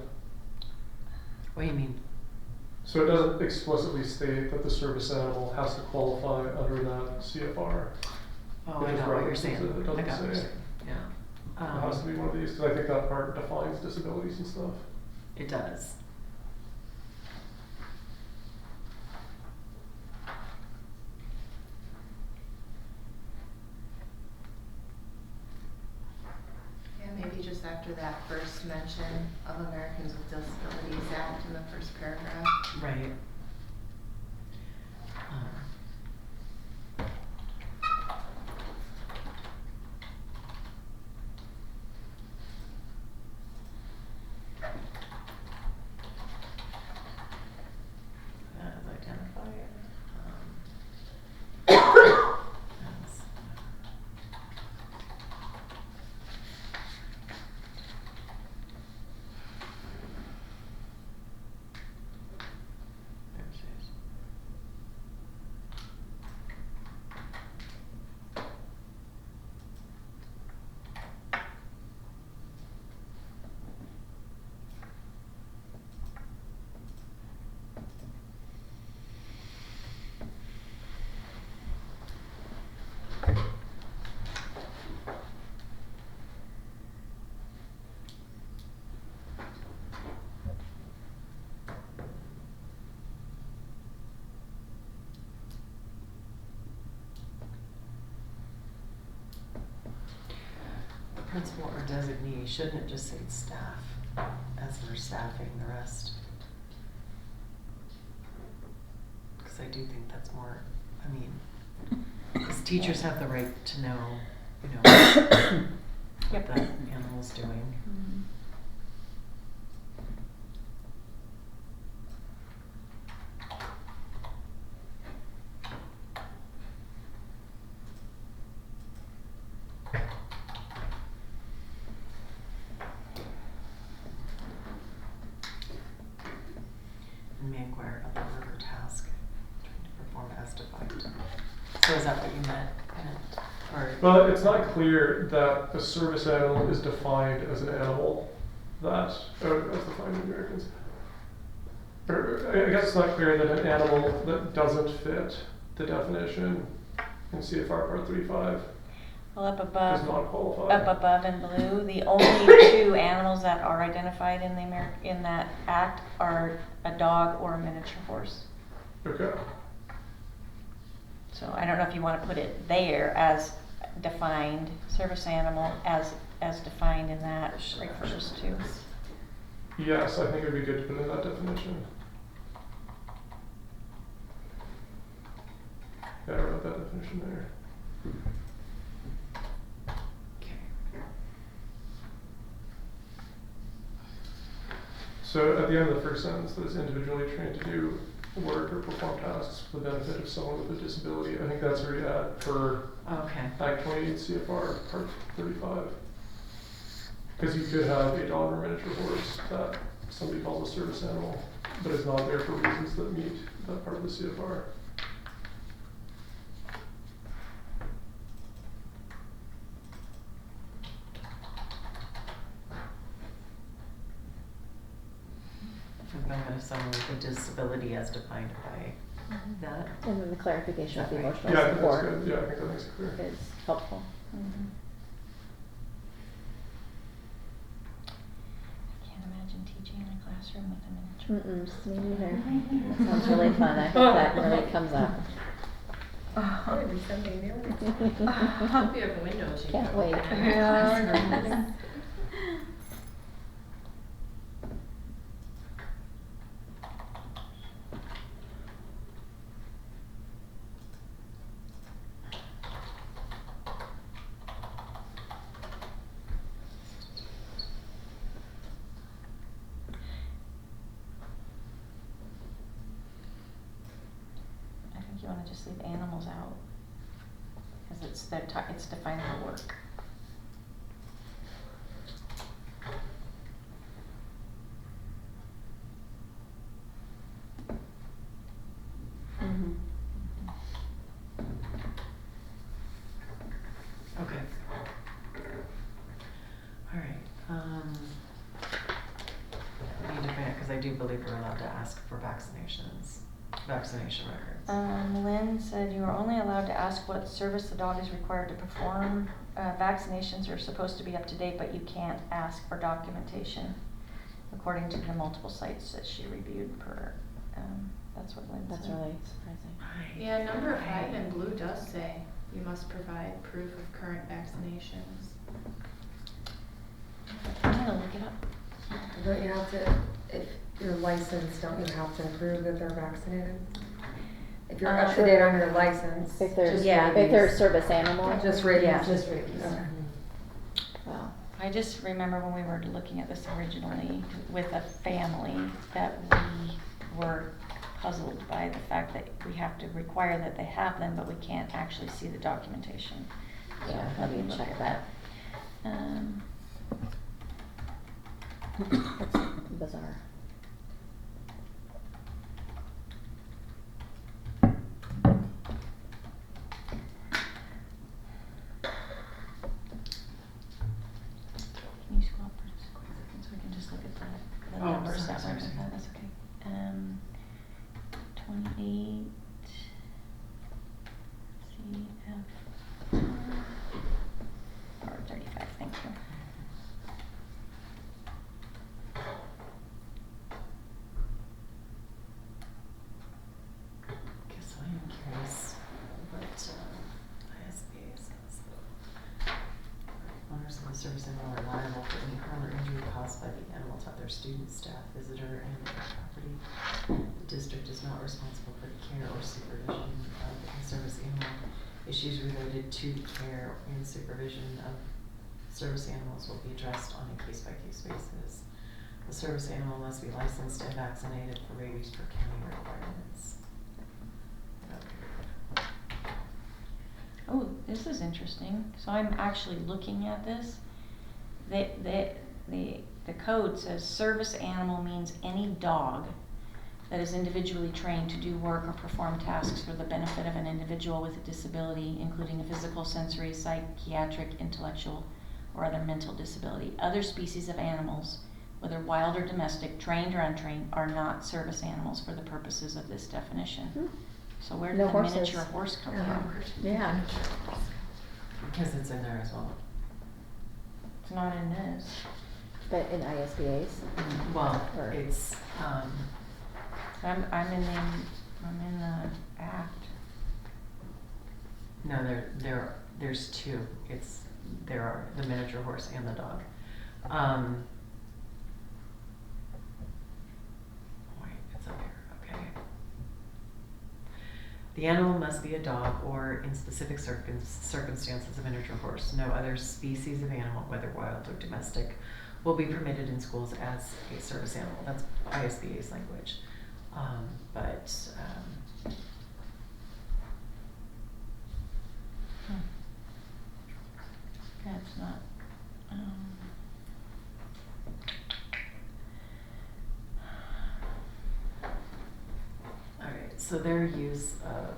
J: What do you mean?
M: So it doesn't explicitly state that the service animal has to qualify under that CFR.
J: Oh,
M: It
J: I
M: just
J: know what you're
M: references
J: saying.
M: it. It
J: I
M: doesn't
J: got what you're
M: say.
J: saying. Yeah.
M: It has to be one of these, because I think that part defines disabilities and stuff.
J: It does.
I: Yeah, maybe just after that first mention of Americans with Disabilities Act in the first paragraph.
J: Right. As identifier. As, there it is. The principal or designee, shouldn't it just say staff as we're staffing the rest? Because I do think that's more, I mean, because teachers have the right to know, you know, what the animal's doing. And may inquire about the work or task trying to perform as defined. So is that what you meant? Or
M: Well, it's not clear that the service animal is defined as an animal that, as defined in Americans. Or, I guess it's not clear that an animal that doesn't fit the definition in CFR Part 35
F: Well, up
M: does
F: above,
M: not qualify.
F: up above in blue, the only two animals that are identified in the in that act are a dog or a miniature horse.
M: Okay.
F: So I don't know if you want to put it there as defined, service animal as defined in that refers to.
M: Yes, I think it would be good to put in that definition. Yeah, I wrote that definition there. So at the end of the first sentence, that is individually trained to do work or perform tasks for the benefit of someone with a disability. I think that's already at per
J: Okay.
M: Act 28 CFR Part 35. Because you could have a dog or miniature horse that somebody calls a service animal, but it's not there for reasons that meet that part of the CFR.
J: The benefit of someone with a disability as defined by that.
H: And then the clarification of the
J: Right.
H: emotional
M: Yeah, I think that's
H: support
M: good. Yeah, I think that makes it clear.
H: is helpful.
F: I can't imagine teaching in a classroom with a miniature.
H: Me neither. That sounds really fun. I hope that really comes up.
K: That would be something new.
I: Hope you have windows. you
H: Can't
I: can
H: wait.
I: open in your classroom.
F: I think you wanna just leave animals out, cause it's defining the work.
J: Okay. All right. I need to bring it because I do believe we're allowed to ask for vaccination records.
F: Lynn said you are only allowed to ask what service the dog is required to perform. Vaccinations are supposed to be up to date, but you can't ask for documentation according to the multiple sites that she reviewed per, that's what Lynn said.
H: That's really surprising.
J: Right.
I: Yeah, number 5 in blue does say you must provide proof of current vaccinations.
F: I'm gonna look it up.
E: Don't you have to, if you're licensed, don't you have to prove that they're vaccinated? If you're up to date on your license.
H: If they're,
E: just
H: if
E: rabies.
H: they're a service animal.
E: Just rabies.
H: Yeah.
K: Just rabies.
E: Okay.
H: Wow.
F: I just remember when we were looking at this originally with a family, that we were puzzled by the fact that we have to require that they have them, but we can't actually see the documentation. So
H: Yeah,
F: let me
H: let me
F: look
H: check
F: at
H: that.
F: that.
H: That's bizarre.
F: Can you scroll up for just a quick second so we can just look at the
J: Oh,
F: numbers
J: sorry,
F: that
J: sorry,
F: went with
J: sorry.
F: that, that's okay. 28, CF, or 35, thank you.
J: Okay, so I am curious what ISBA says. Owners of the service animal are liable for any harm or injury caused by the animal to other student, staff, visitor, and their property. The district is not responsible for the care or supervision of the service animal. Issues related to the care and supervision of service animals will be addressed on a case-by-case basis. The service animal must be licensed and vaccinated for rabies per county requirements.
F: Oh, this is interesting. So I'm actually looking at this. The code says service animal means any dog that is individually trained to do work or perform tasks for the benefit of an individual with a disability, including a physical, sensory, psychiatric, intellectual, or other mental disability. Other species of animals, whether wild or domestic, trained or untrained, are not service animals for the purposes of this definition. So where did
H: No
F: the
H: horses.
F: miniature horse come from?
H: Yeah.
J: Because it's in there as well.
F: It's not in this.
H: But in ISBA's.
J: Well,
H: Or-
J: it's,
F: I'm in the act.
J: no, there's two. There are the miniature horse and the dog. Wait, it's up here, okay. The animal must be a dog or, in specific circumstances, a miniature horse. No other species of animal, whether wild or domestic, will be permitted in schools as a service animal. That's ISBA's language.
F: That's not,
J: Alright, so their use of.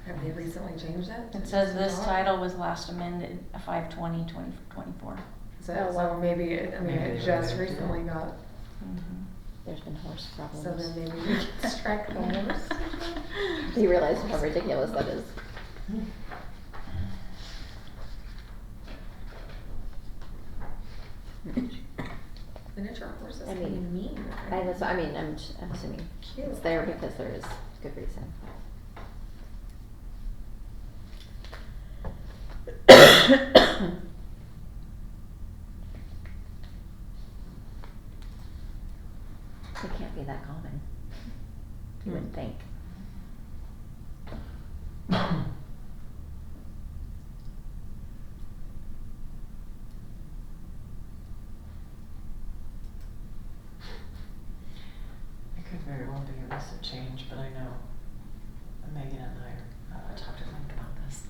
E: Have they recently changed that?
F: it says this title was last amended 5/20/2024.
E: So maybe, it
J: Maybe
E: just
J: they did.
E: recently got,
F: Mm-hmm.
H: There's been horse problems.
E: so then maybe we can strike the horse.
H: They realize how ridiculous that is.
E: Miniature horses
H: I
E: can be
H: mean,
E: mean.
H: I'm assuming
E: Cute.
H: it's there because there is good reason. It can't be that common. You wouldn't think.
J: It could very well be a recent change, but I know Megan and I talked at length about this.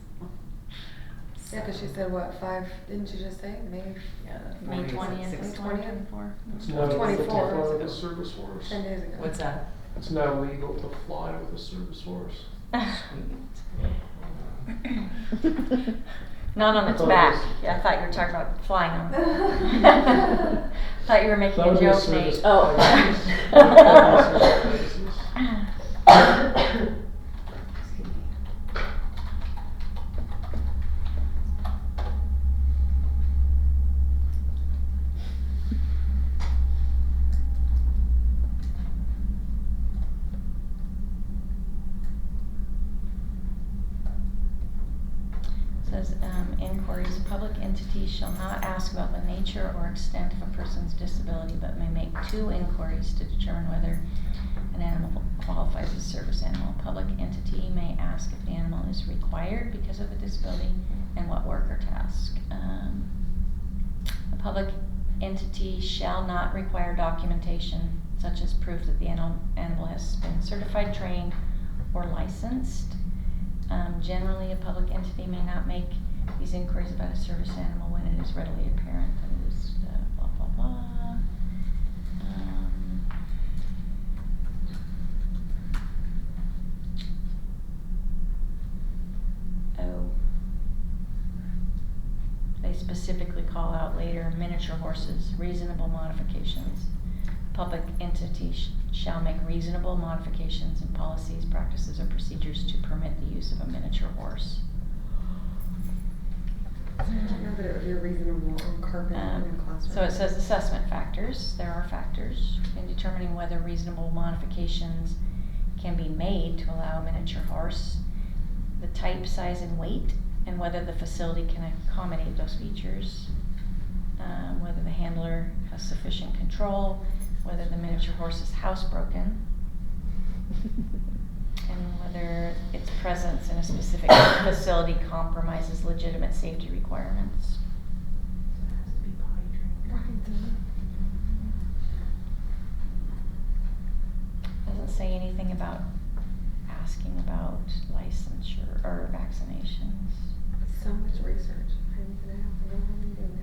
E: Yeah, because she said what, 5, didn't you just say, May?
J: Yeah,
F: May
J: 40s,
F: 20th,
J: 60s.
F: 2024.
M: It's now legal
E: 24.
M: to fly with a service horse.
E: 10 days ago.
J: What's that?
M: It's now legal to fly with a service horse.
F: Not on its
M: Oh,
F: back.
M: yes.
F: Yeah, I thought you were talking about flying on it. Thought you were making
M: That
F: a
M: would be
F: joke,
M: service
F: Nate.
H: Oh.
M: places. That would be service places.
F: Says, inquiries, public entities shall not ask about the nature or extent of a person's disability, but may make 2 inquiries to determine whether an animal qualifies as service animal. A public entity may ask if the animal is required because of a disability and what work or task. A public entity shall not require documentation such as proof that the animal has been certified, trained, or licensed. Generally, a public entity may not make these inquiries about a service animal when it is readily apparent that it is blah blah blah. They specifically call out later miniature horses, reasonable modifications. Public entities shall make reasonable modifications in policies, practices, or procedures to permit the use of a miniature horse.
E: I don't know that it would be reasonable on carpet in a classroom.
F: So it says assessment factors. There are factors in determining whether reasonable modifications can be made to allow a miniature horse. The type, size, and weight, and whether the facility can accommodate those features. Whether the handler has sufficient control, whether the miniature horse is housebroken, and whether its presence in a specific facility compromises legitimate safety requirements. Doesn't say anything about asking about licensure or vaccinations.
E: So much research. I'm gonna have to know how to do now.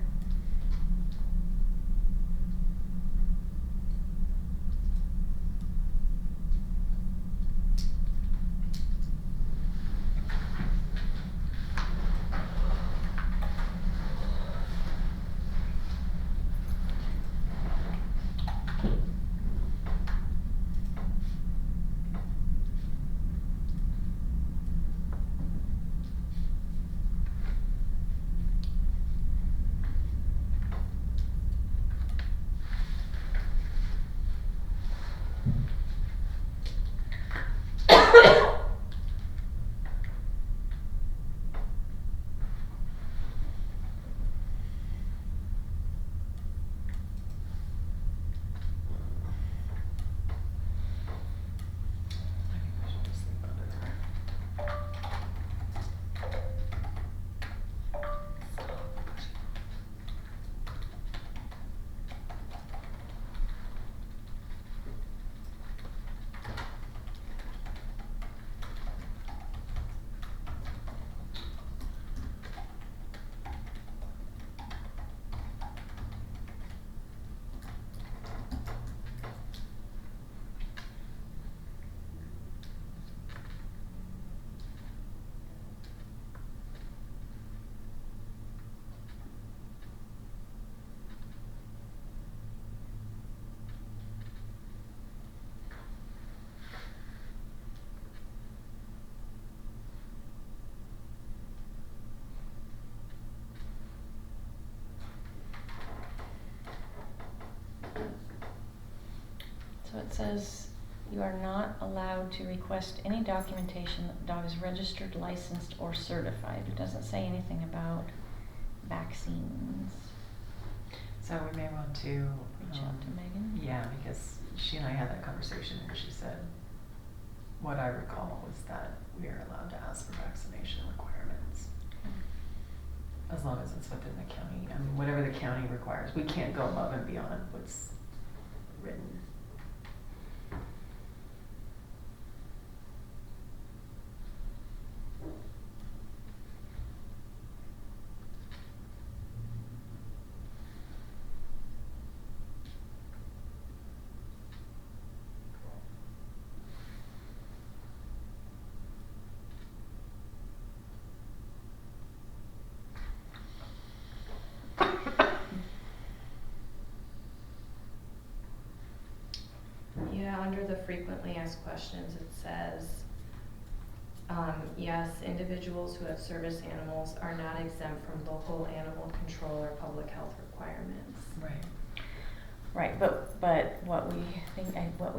F: So it says, you are not allowed to request any documentation that the dog is registered, licensed, or certified. It doesn't say anything about vaccines.
J: So we may want to
F: Reach out to Megan.
J: Yeah, because she and I had that conversation, and she said, what I recall was that we are allowed to ask for vaccination requirements. As long as it's within the county, I mean, whatever the county requires, we can't go above and beyond what's written.
I: Yeah, under the frequently asked questions, it says, yes, individuals who have service animals are not exempt from local animal control or public health requirements.
J: Right.
F: Right, but what we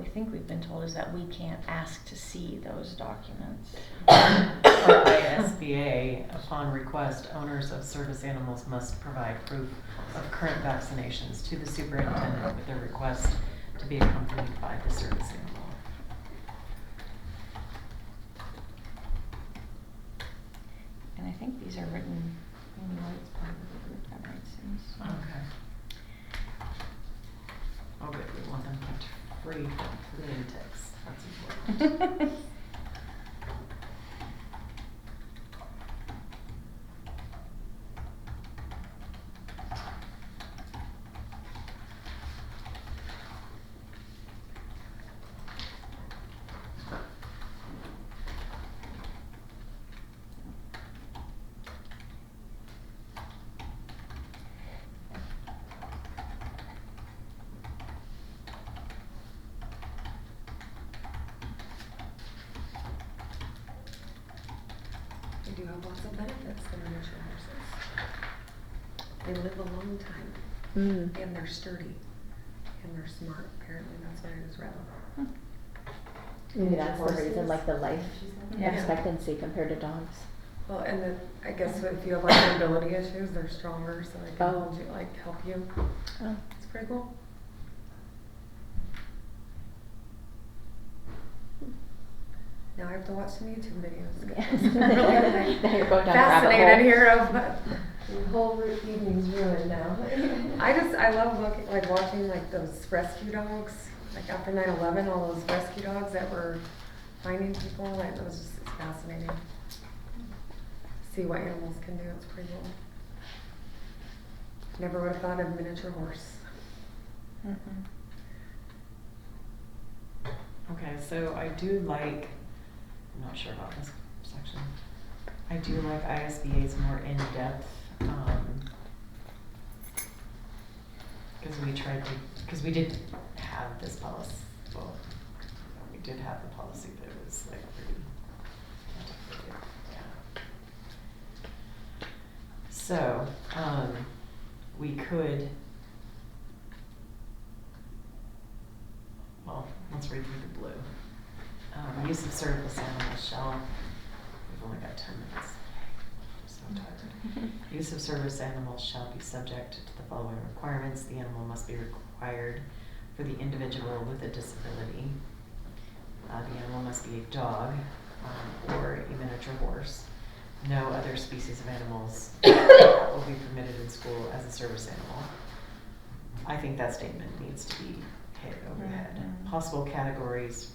F: think we've been told is that we can't ask to see those documents.
J: For ISBA, upon request, owners of service animals must provide proof of current vaccinations to the superintendent with their request to be accompanied by the service animal.
F: And I think these are written, Amy White's part of the group that writes these. So.
J: Okay. Oh, good, we want them kept free from flea ticks, that's important.
E: They do have lots of benefits, the miniature horses. They live a long time, and they're sturdy, and they're smart, apparently, that's what I just read.
H: Maybe that's the reason, like the life
E: Yeah.
H: expectancy compared to dogs.
E: Well, and then, I guess if you have like mobility issues, they're stronger, so they can
H: Oh.
E: hold you, like, help you.
H: Oh.
E: It's pretty cool. Now I have to watch some YouTube videos.
H: Now you're going down a rabbit
E: Fascinated
H: hole.
E: here of the whole evening's ruined now. I love watching like those rescue dogs, like after 9/11, all those rescue dogs that were finding people, like it was just it's fascinating. See what animals can do, it's pretty cool. Never would have thought of miniature horse.
J: Okay, so I do like, I'm not sure about this section. I do like ISBA's more in-depth, because we did have this policy, well, we did have the policy, but it was like pretty antiquated, yeah. So, we could, well, let's read through the blue. Use of service animals shall, we've only got 10 minutes. I'm so tired. Use of service animals shall be subject to the following requirements. The animal must be required for the individual with a disability. The animal must be a dog or a miniature horse. No other species of animals will be permitted in school as a service animal. I think that statement needs to be hit over the head. Possible categories,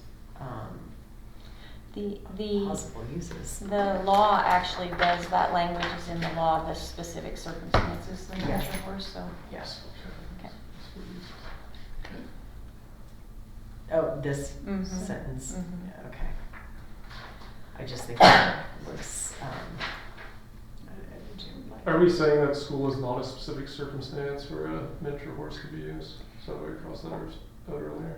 J: possible uses.
F: The law actually does, that language is in the law, the specific circumstances, the miniature horse, so.
J: Yes.
F: Okay.
J: Oh, this
F: Mhm.
J: sentence,
F: Mhm.
J: yeah, okay. I just think that looks,
M: Are we saying that school is not a specific circumstance where a miniature horse could be used? Is that what we crossed that out earlier?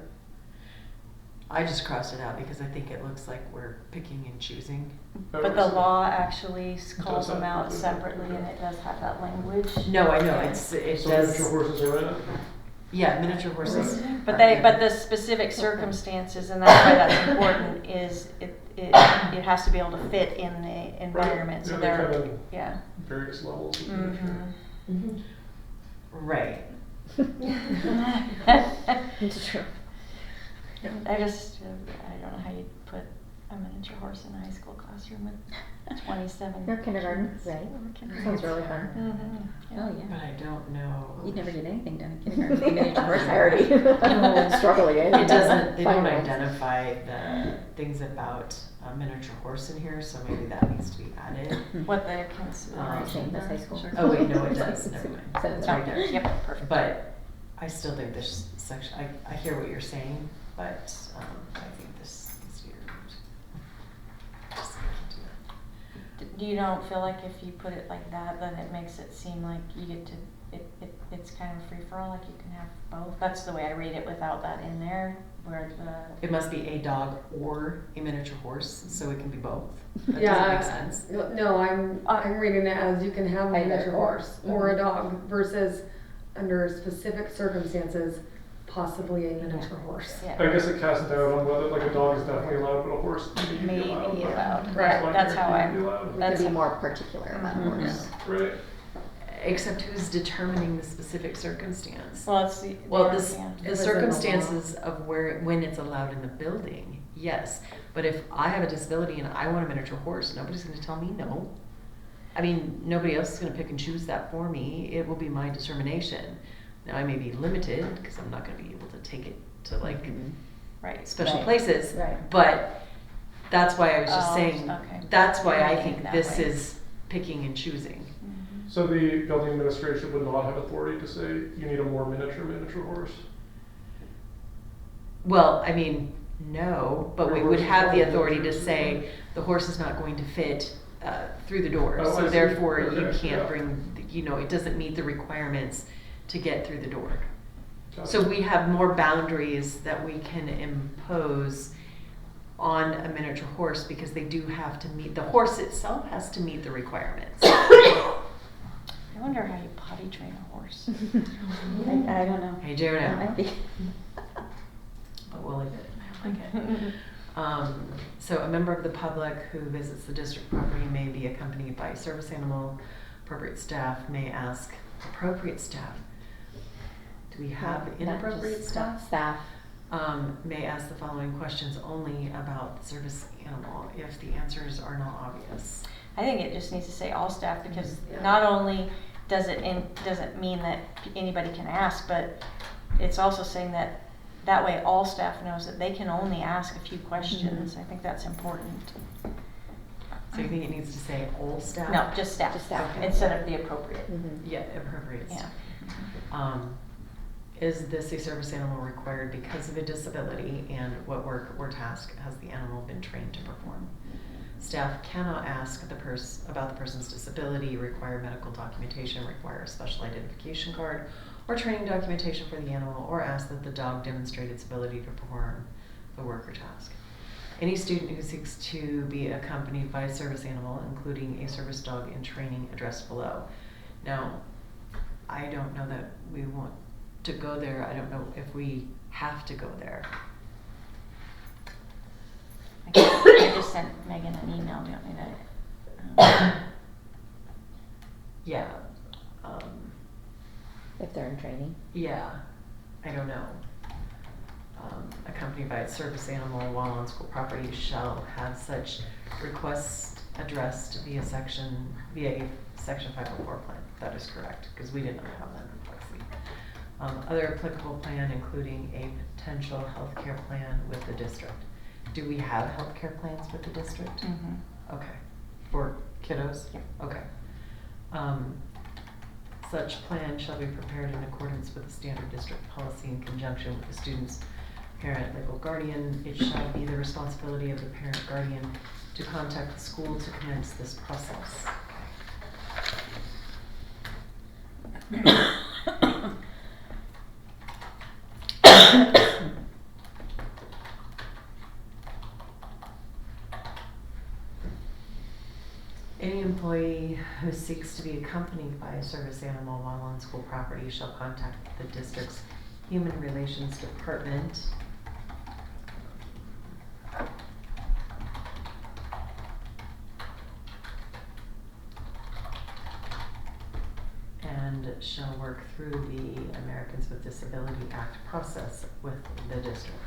J: I just crossed it out because I think it looks like we're picking and choosing.
F: But the law actually calls
M: Does
F: them
M: that-
F: out separately and it does have that language.
J: No, I know, it
M: So
J: does.
M: miniature horses are in it?
J: Yeah, miniature horses.
F: But the specific circumstances, and that's why that's important, is it has to be able to fit in the environment, so
M: Yeah,
F: they're,
M: kind of
F: yeah.
M: various levels of miniature.
F: Mhm.
J: Right.
H: It's true.
F: I don't know how you put a miniature horse in a high school classroom with 27.
L: Or kindergarten,
F: kids.
L: right?
F: Or kindergarten.
L: Sounds really fun.
F: Mhm,
L: Oh,
J: But
L: yeah.
J: I don't know.
L: You'd never get anything done in kindergarten with a miniature horse.
H: I already struggling.
J: It doesn't, they don't
H: Five-year-olds.
J: identify the things about a miniature horse in here, so maybe that needs to be added.
F: What the consideration.
L: Same as high school.
F: Sure.
J: Oh wait, no, it does, never mind.
L: Said it
J: It's
L: there.
J: right there.
F: Yep, perfect.
J: But I still think this section, I hear what you're saying, but, I think this needs to be removed. Just so we can do that.
F: You don't feel like if you put it like that, then it makes it seem like you get to, it's kind of free for all, like you can have both? That's the way I read it without that in there, where the.
J: It must be a dog or a miniature horse, so it can be both. That
E: Yeah,
J: doesn't make sense.
E: No, I'm reading it as you can have a
L: Either
E: miniature
L: or.
E: horse or a dog versus under specific circumstances, possibly a miniature horse.
F: Yeah.
M: I guess it casts doubt on whether, like, a dog is definitely allowed, but a horse may be
F: Maybe
M: allowed.
F: be
M: but
F: allowed.
M: it's
F: Right,
M: like
F: that's
M: it
F: how
M: may
F: I-
M: be allowed.
H: We
F: That's-
H: could be more particular about
F: Mhm.
H: horse.
M: Right.
J: Except who's determining the specific circumstance?
F: Well, it's the.
J: Well,
F: yeah.
E: It
J: the
E: was in the law.
J: circumstances of when it's allowed in the building, yes. But if I have a disability and I want a miniature horse, nobody's gonna tell me no. I mean, nobody else is gonna pick and choose that for me. It will be my determination. Now, I may be limited, because I'm not gonna be able to take it to like
F: Right.
J: special
L: Right.
J: places.
L: Right.
J: But that's why I was just
F: Oh,
J: saying,
F: okay.
J: that's why I
F: Right,
J: think
F: that
J: this
F: way.
J: is picking and choosing.
F: Mhm.
M: So the building administration would not have authority to say, you need a more miniature horse?
J: Well, I mean, no, but we
M: Or
J: would
M: horse
J: have the
M: is
J: authority to
M: miniature.
J: say the horse is not going to fit through the door.
M: Oh, I
J: So
M: see.
J: therefore, you
M: Okay,
J: can't
M: yeah.
J: bring, it doesn't meet the requirements to get through the door.
M: Got
J: So
M: it.
J: we have more boundaries that we can impose on a miniature horse because they do have to meet, the horse itself has to meet the requirements.
F: I wonder how you potty train a horse.
L: I don't know.
J: Hey, Jared,
L: That might be.
J: but we'll leave it. I like it. So a member of the public who visits the district property may be accompanied by a service animal. Appropriate staff may ask, appropriate staff? Do we have
L: Not
J: inappropriate
L: just
J: staff?
L: Staff.
J: May ask the following questions only about the service animal if the answers are not obvious.
F: I think it just needs to say all staff, because
J: Yeah.
F: not only doesn't mean that anybody can ask, but it's also saying that way all staff knows that they can only ask a few questions. I think that's important.
J: So you think it needs to say all staff?
F: No, just staff.
H: Just staff.
J: Okay.
F: Instead of the appropriate.
J: Yeah, appropriate
F: Yeah.
J: staff. Is this a service animal required because of a disability, and what work or task has the animal been trained to perform? Staff cannot ask about the person's disability, require medical documentation, require a special identification card, or training documentation for the animal, or ask that the dog demonstrate its ability to perform the work or task. Any student who seeks to be accompanied by a service animal, including a service dog in training addressed below. Now, I don't know that we want to go there. I don't know if we have to go there.
F: I just sent Megan an email, do you want me to?
J: Yeah.
L: If they're in training.
J: Yeah, I don't know. Accompanied by its service animal while on school property shall have such requests addressed via section 504 plan. That is correct, because we did not have that in policy. Other applicable plan, including a potential healthcare plan with the district. Do we have healthcare plans with the district?
F: Mm-hmm.
J: Okay, for kiddos?
F: Yeah.
J: Okay. Such plan shall be prepared in accordance with the standard district policy in conjunction with the student's parent, legal guardian. It shall be the responsibility of the parent guardian to contact the school to commence this process. Any employee who seeks to be accompanied by a service animal while on school property shall contact the district's Human Relations Department. And shall work through the Americans with Disability Act process with the district.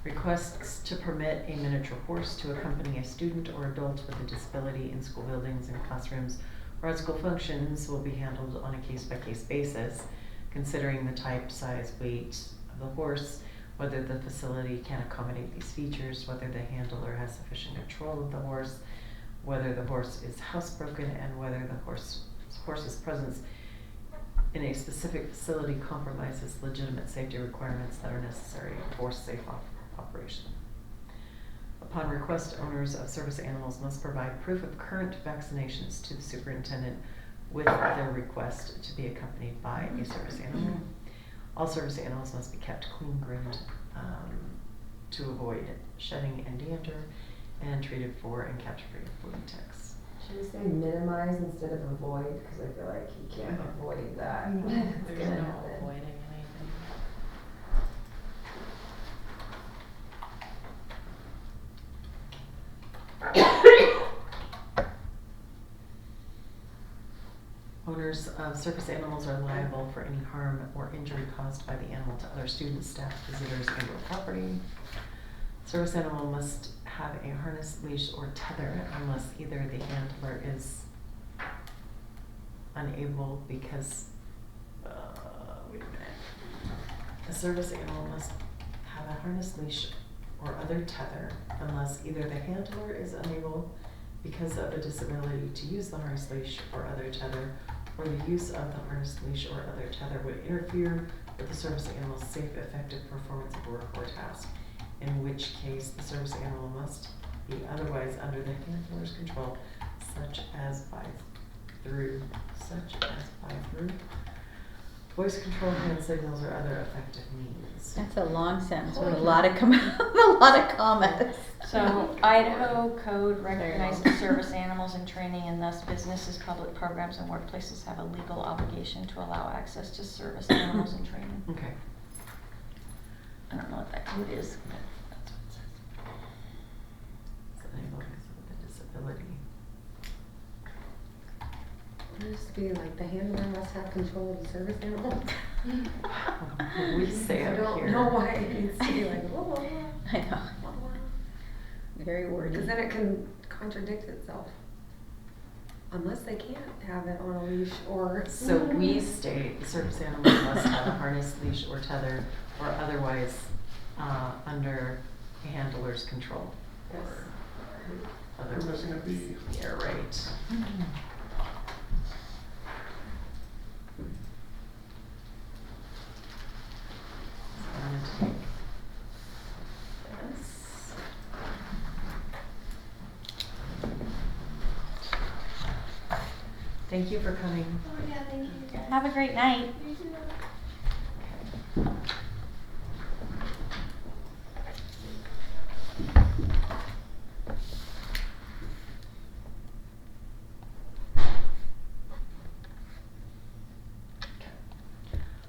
J: Requests to permit a miniature horse to accompany a student or adult with a disability in school buildings and classrooms or at school functions will be handled on a case-by-case basis, considering the type, size, weight of the horse, whether the facility can accommodate these features, whether the handler has sufficient control of the horse, whether the horse is housebroken, and whether the horse's presence in a specific facility compromises legitimate safety requirements that are necessary for safe operation. Upon request, owners of service animals must provide proof of current vaccinations to the superintendent with their request to be accompanied by a service animal. All service animals must be kept clean groomed to avoid shedding and dander and treated for and kept free of flea ticks.
K: Should we say minimize instead of avoid? Because I feel like you can't avoid that. It's
A: There's
K: gonna
A: no
K: happen.
A: avoiding anything. Owners of service animals are liable for any harm or injury caused by the animal to other students, staff, visitors, and or property. Service animal must have a harness, leash, or tether unless either the handler is unable because, wait a minute. A service animal must have a harness, leash, or other tether unless either the handler is unable because of a disability to use the harness, leash, or other tether, or the use of the harness, leash, or other tether would interfere with the service animal's safe, effective performance of work or task, in which case the service animal must be otherwise under the handler's control, such as by through voice control, hand signals, or other effective means.
L: That's a long sentence with a lot of a lot of commas.
F: So Idaho code recognizes service animals in training, and thus businesses, public programs, and workplaces have a legal obligation to allow access to service animals in training.
J: Okay.
F: I don't know what that code is, but that's what it says.
J: It's unable because of the disability.
E: It used to be like the handler must have control of the service animal.
J: We say
E: I
J: up
E: don't
J: here.
E: know why it needs to be like, whoa, whoa,
L: I know.
E: whoa, whoa.
L: Very wordy.
E: Because then it can contradict itself. Unless they can't have it on a leash or.
J: So we state the service animal must have a harness, leash, or tether, or otherwise under a handler's control.
E: Yes.
J: Or other.
M: We're missing a B.
J: Yeah, right. So I'm gonna take this. Thank you for coming.
I: Oh, yeah, thank you.
F: Have a great night.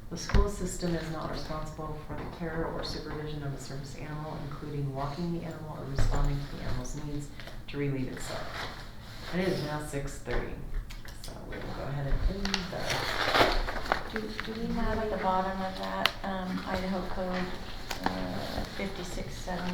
J: The school system is not responsible for the care or supervision of a service animal, including walking the animal or responding to the animal's needs to relieve itself. And it is now 6:30, so we will go ahead and end the.
F: Do we have at the bottom of that Idaho code 56-7?